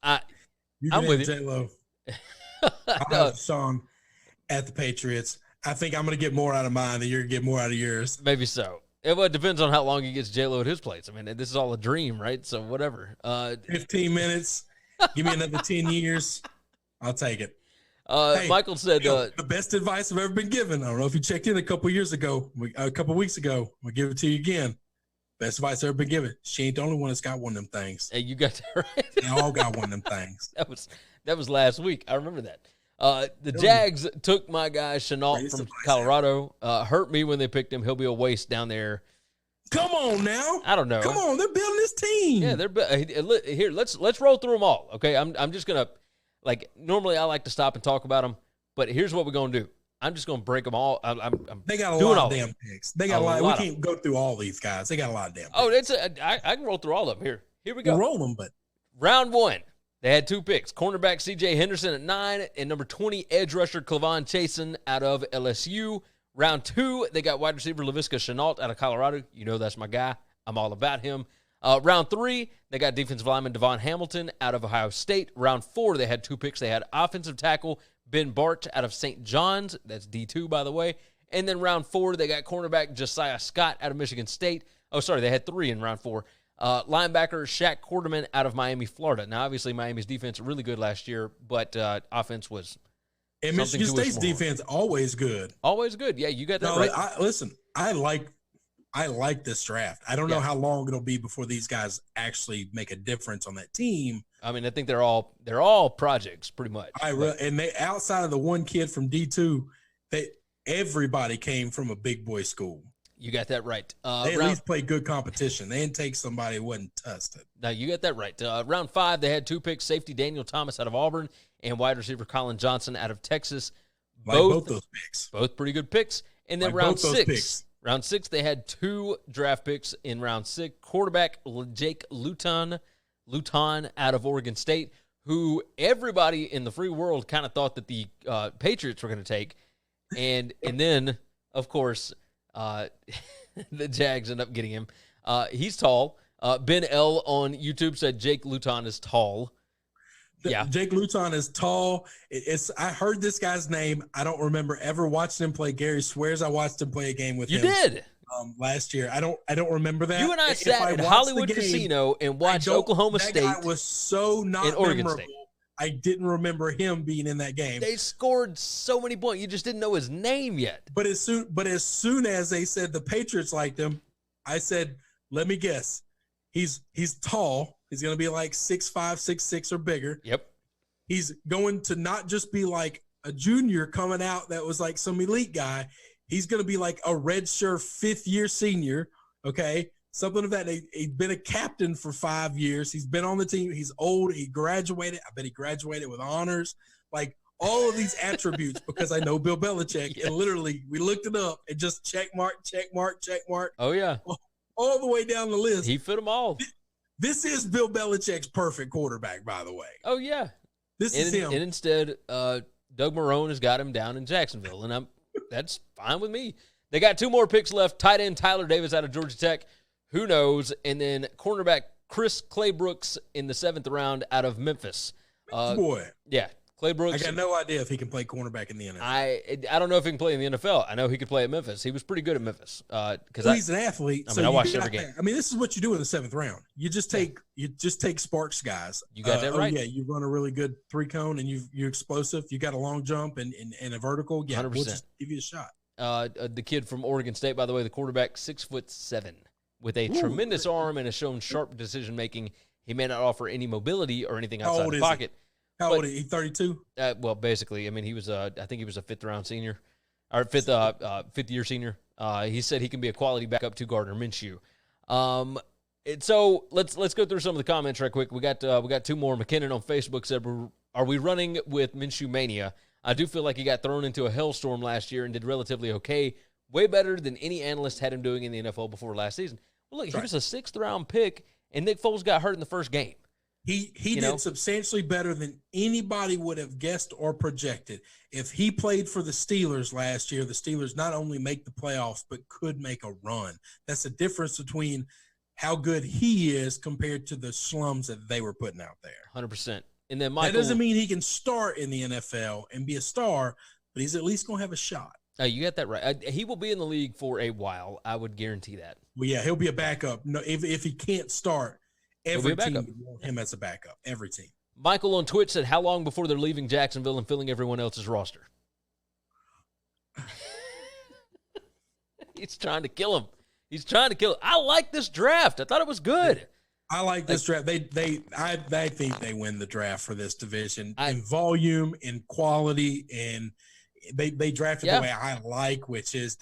S2: I'm with you.
S3: J-Lo. I'll have Deshaun at the Patriots. I think I'm going to get more out of mine than you're going to get more out of yours.
S2: Maybe so. It depends on how long he gets J-Lo at his place. I mean, this is all a dream, right? So whatever.
S3: 15 minutes. Give me another 10 years. I'll take it.
S2: Hey, Michael said
S3: the best advice I've ever been given. I don't know if you checked in a couple weeks ago. I'll give it to you again. Best advice I've ever been given. She ain't the only one that's got one of them things.
S2: Hey, you got that right.
S3: They all got one of them things.
S2: That was last week. I remember that. The Jags took my guy Chenault from Colorado. Hurt me when they picked him. He'll be a waste down there.
S3: Come on now.
S2: I don't know.
S3: Come on, they're building this team.
S2: Yeah, here. Let's roll through them all. Okay, I'm just gonna normally I like to stop and talk about them, but here's what we're gonna do. I'm just gonna break them all.
S3: They got a lot of damn picks. They got a lot. We can't go through all these guys. They got a lot of damn picks.
S2: I can roll through all of them. Here we go.
S3: We'll roll them, but
S2: round 1. They had 2 picks. Cornerback C.J. Henderson at 9 and number 20, edge rusher Clavon Chasen out of LSU. Round 2, they got wide receiver Laviska Shenault out of Colorado. You know that's my guy. I'm all about him. Round 3, they got defensive lineman Devon Hamilton out of Ohio State. Round 4, they had 2 picks. They had offensive tackle Ben Bart out of St. John's. That's D2, by the way. And then round 4, they got cornerback Josiah Scott out of Michigan State. Oh, sorry, they had 3 in round 4. Linebacker Shaq Quarterman out of Miami, Florida. Now, obviously, Miami's defense really good last year, but offense was
S3: and Michigan State's defense always good.
S2: Always good. Yeah, you got that right.
S3: Listen, I like this draft. I don't know how long it'll be before these guys actually make a difference on that team.
S2: I mean, I think they're all projects pretty much.
S3: And they outside of the one kid from D2, everybody came from a big boy school.
S2: You got that right.
S3: They at least play good competition. They didn't take somebody who wasn't tested.
S2: No, you got that right. Round 5, they had 2 picks, safety Daniel Thomas out of Auburn and wide receiver Colin Johnson out of Texas.
S3: Both those picks.
S2: Both pretty good picks. And then round 6, they had 2 draft picks in round 6. Quarterback Jake Luton out of Oregon State, who everybody in the free world kind of thought that the Patriots were going to take. And then, of course, the Jags end up getting him. He's tall. Ben L on YouTube said Jake Luton is tall. Yeah,
S3: Jake Luton is tall. I heard this guy's name. I don't remember ever watching him play. Gary swears I watched him play a game with him.
S2: You did
S3: last year. I don't remember that.
S2: You and I sat at Hollywood Casino and watched Oklahoma State.
S3: That guy was so not
S2: Oregon
S3: memorable.
S2: State.
S3: I didn't remember him being in that game.
S2: They scored so many points. You just didn't know his name yet.
S3: But as soon as they said the Patriots liked him, I said, let me guess. He's tall. He's going to be like 6'5", 6'6", or bigger.
S2: Yep.
S3: He's going to not just be like a junior coming out that was like some elite guy. He's going to be like a redshirt fifth-year senior, okay? Something of that. He's been a captain for 5 years. He's been on the team. He's old. He graduated. I bet he graduated with honors. Like all of these attributes because I know Bill Belichick.
S2: Yes.
S3: And literally, we looked it up and just check mark, check mark, check mark.
S2: Oh, yeah.
S3: All the way down the list.
S2: He fit them all.
S3: This is Bill Belichick's perfect quarterback, by the way.
S2: Oh, yeah.
S3: This is him.
S2: And instead, Doug Marrone has got him down in Jacksonville, and that's fine with me. They got 2 more picks left. Tight end Tyler Davis out of Georgia Tech. Who knows? And then cornerback Chris Claybrooks in the 7th round out of Memphis.
S3: Boy.
S2: Yeah, Claybrooks.
S3: I got no idea if he can play cornerback in the NFL.
S2: I don't know if he can play in the NFL. I know he could play at Memphis. He was pretty good at Memphis.
S3: He's an athlete.
S2: I watched every game.
S3: I mean, this is what you do in the 7th round. You just take sparks guys.
S2: You got that right.
S3: Yeah, you run a really good 3-cone and you're explosive. You got a long jump and a vertical. Yeah,
S2: 100%.
S3: We'll just give you a shot.
S2: The kid from Oregon State, by the way, the quarterback, 6'7", with a tremendous arm and has shown sharp decision making. He may not offer any mobility or anything outside the pocket.
S3: How old is he? 32?
S2: Well, basically, I mean, he was I think he was a 5th round senior, or fifth year senior. He said he can be a quality backup to Gardner Minshew. So let's go through some of the comments right quick. We got 2 more. McKinnon on Facebook said, "Are we running with Minshew mania? I do feel like he got thrown into a hellstorm last year and did relatively okay, way better than any analyst had him doing in the NFL before last season." Well, look, he was a 6th round pick, and Nick Foles got hurt in the first game.
S3: He did substantially better than anybody would have guessed or projected. If he played for the Steelers last year, the Steelers not only make the playoffs, but could make a run. That's the difference between how good he is compared to the slums that they were putting out there.
S2: 100%. And then Michael,
S3: that doesn't mean he can start in the NFL and be a star, but he's at least going to have a shot.
S2: You got that right. He will be in the league for a while. I would guarantee that.
S3: Well, yeah, he'll be a backup. No, if he can't start, every team would want him as a backup. Every team.
S2: Michael on Twitch said, how long before they're leaving Jacksonville and filling everyone else's roster? He's trying to kill him. I like this draft. I thought it was good.
S3: I like this draft. I think they win the draft for this division in volume, in quality, and they drafted the way I like, which is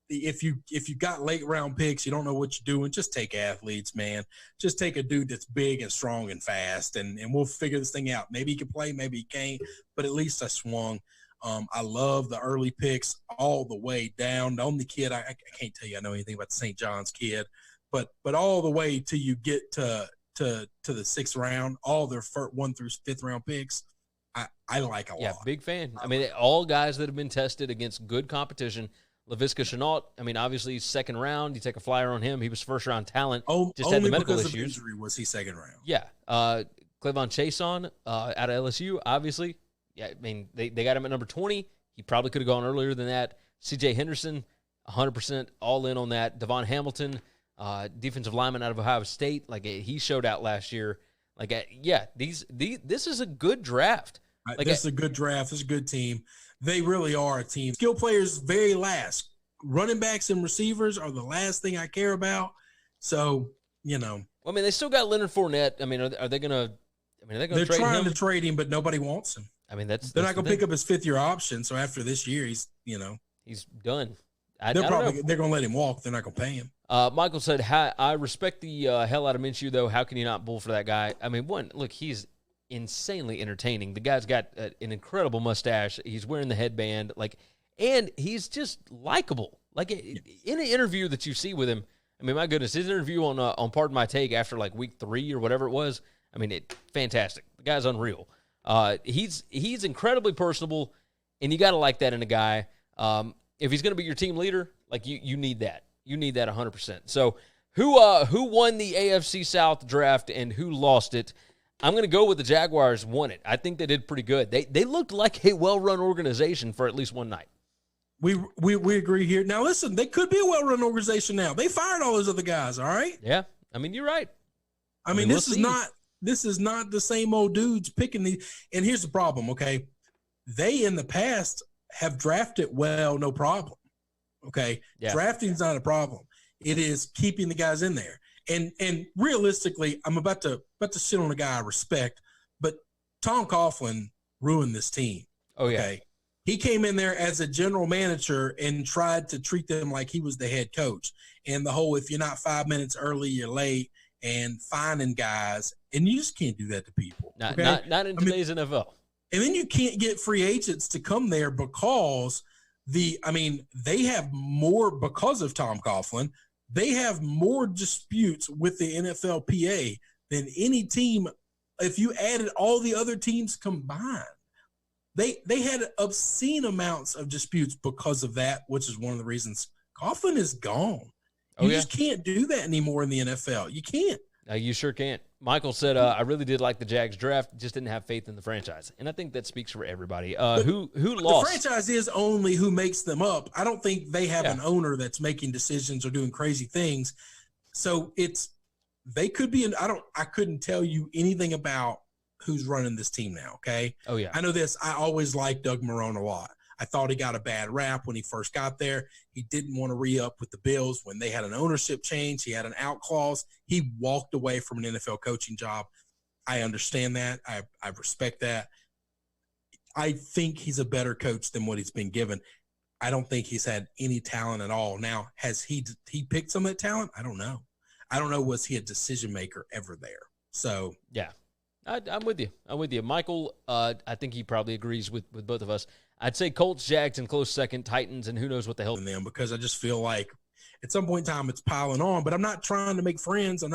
S3: if you got late round picks, you don't know what you're doing, just take athletes, man. Just take a dude that's big and strong and fast, and we'll figure this thing out. Maybe he can play, maybe he can't, but at least I swung. I love the early picks all the way down. The only kid I can't tell you I know anything about the St. John's kid, but all the way till you get to the 6th round, all their 1 through 5th round picks, I like a lot.
S2: Yeah, big fan. I mean, all guys that have been tested against good competition. Laviska Shenault, I mean, obviously he's 2nd round. You take a flyer on him. He was 1st round talent. Just had the medical
S3: because
S2: issues.
S3: Of injury was he 2nd round.
S2: Yeah. Clevon Chason out of LSU, obviously. Yeah, I mean, they got him at number 20. He probably could have gone earlier than that. C.J. Henderson, 100% all in on that. Devon Hamilton, defensive lineman out of Ohio State. Like, he showed out last year. Like, this is a good draft.
S3: This is a good draft. This is a good team. They really are a team. Skill players, very last. Running backs and receivers are the last thing I care about. So,
S2: Well, I mean, they still got Leonard Fournette. I mean, are they going to –
S3: they're trying to trade him, but nobody wants him.
S2: I mean,
S3: they're not going to pick up his 5th-year option. So after this year, he's
S2: done.
S3: They're going to let him walk. They're not going to pay him.
S2: Michael said, I respect the hell out of Minshew, though. How can you not bull for that guy? I mean, look, he's insanely entertaining. The guy's got an incredible mustache. He's wearing the headband, and he's just likable. In an interview that you see with him, I mean, my goodness, his interview on Pardon My Take after week 3 or whatever it was, I mean, fantastic. The guy's unreal. He's incredibly personable, and you got to like that in a guy. If he's going to be your team leader, you need that. You need that 100%. So who won the AFC South draft and who lost it? I'm going to go with the Jaguars won it. I think they did pretty good. They looked like a well-run organization for at least one night.
S3: We agree here. Now, listen, they could be a well-run organization now. They fired all those other guys, all right?
S2: Yeah. I mean, you're right.
S3: I mean, this is not This is not the same old dudes picking these. And here's the problem, okay? They in the past have drafted well, no problem. Okay, drafting's not a problem. It is keeping the guys in there. And realistically, I'm about to shit on a guy I respect, but Tom Coughlin ruined this team.
S2: Oh yeah.
S3: Okay? He came in there as a general manager and tried to treat them like he was the head coach. And the whole, if you're not 5 minutes early, you're late, and finding guys, and you just can't do that to people.
S2: Not in today's NFL.
S3: And then you can't get free agents to come there because they have more, because of Tom Coughlin, they have more disputes with the NFLPA than any team. If you added all the other teams combined, they had obscene amounts of disputes because of that, which is one of the reasons Coughlin is gone. You just can't do that anymore in the NFL. You can't.
S2: You sure can't. Michael said, I really did like the Jags draft, just didn't have faith in the franchise. And I think that speaks for everybody. Who lost?
S3: The franchise is only who makes them up. I don't think they have an owner that's making decisions or doing crazy things. So they could be I couldn't tell you anything about who's running this team now, okay?
S2: Oh, yeah.
S3: I know this. I always liked Doug Marrone a lot. I thought he got a bad rap when he first got there. He didn't want to re-up with the Bills when they had an ownership change. He had an out clause. He walked away from an NFL coaching job. I understand that. I respect that. I think he's a better coach than what he's been given. I don't think he's had any talent at all. Now, has he picked some of that talent? I don't know. I don't know, was he a decision maker ever there? So
S2: yeah, I'm with you. Michael, I think he probably agrees with both of us. I'd say Colts, Jags, and close second, Titans, and who knows what the hell.
S3: Them, because I just feel like at some point in time it's piling on. But I'm not trying to make friends. I'm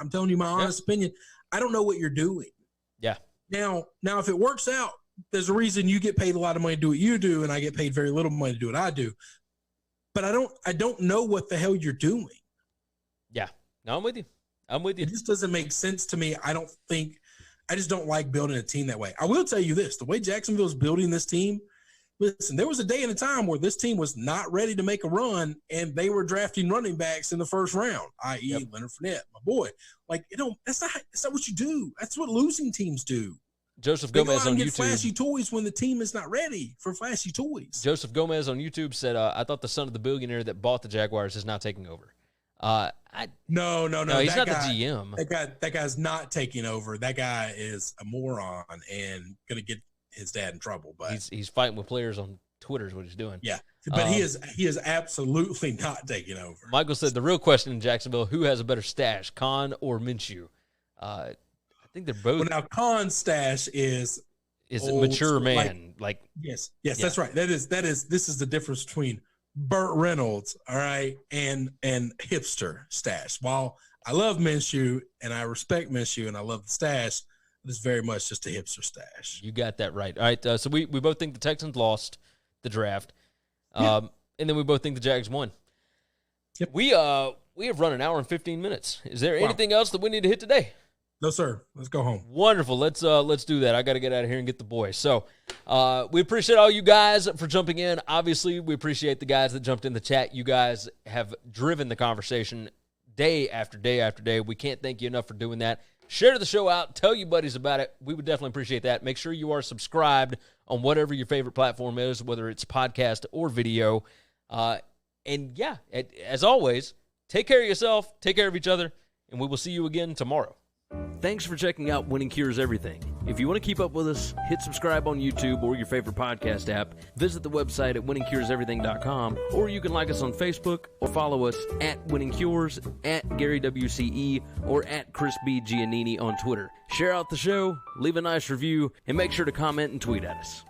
S3: telling you my honest opinion. I don't know what you're doing.
S2: Yeah.
S3: Now, if it works out, there's a reason you get paid a lot of money to do what you do, and I get paid very little money to do what I do. But I don't know what the hell you're doing.
S2: Yeah. No, I'm with you.
S3: It just doesn't make sense to me. I just don't like building a team that way. I will tell you this, the way Jacksonville's building this team, listen, there was a day and a time where this team was not ready to make a run, and they were drafting running backs in the first round, i.e. Leonard Fournette, my boy. Like, that's not what you do. That's what losing teams do.
S2: Joseph Gomez on YouTube.
S3: Flashy toys when the team is not ready for flashy toys.
S2: Joseph Gomez on YouTube said, I thought the son of the billionaire that bought the Jaguars is now taking over.
S3: No.
S2: He's not the GM.
S3: That guy's not taking over. That guy is a moron and going to get his dad in trouble. But
S2: he's fighting with players on Twitter is what he's doing.
S3: Yeah, but he is absolutely not taking over.
S2: Michael said the real question in Jacksonville: who has a better stash, Khan or Minshew? I think they're both.
S3: Well, now Khan's stash is
S2: a mature man.
S3: Yes, that's right. This is the difference between Burt Reynolds, all right, and hipster stash. While I love Minshew and I respect Minshew and I love the stash, it's very much just a hipster stash.
S2: You got that right. All right, so we both think the Texans lost the draft, and then we both think the Jags won. Yep. We have run an hour and 15 minutes. Is there anything else that we need to hit today?
S3: No, sir. Let's go home.
S2: Wonderful. Let's do that. I got to get out of here and get the boys. So we appreciate all you guys for jumping in. Obviously, we appreciate the guys that jumped in the chat. You guys have driven the conversation day after day after day. We can't thank you enough for doing that. Share the show out. Tell your buddies about it. We would definitely appreciate that. Make sure you are subscribed on whatever your favorite platform is, whether it's podcast or video. And, as always, take care of yourself, take care of each other, and we will see you again tomorrow. Thanks for checking out Winning Cures Everything. If you want to keep up with us, hit subscribe on YouTube or your favorite podcast app. Visit the website at winningcureseverything.com, or you can like us on Facebook or follow us at Winning Cures, at Gary WCE, or at Chris B. Giannini on Twitter. Share out the show, leave a nice review, and make sure to comment and tweet at us.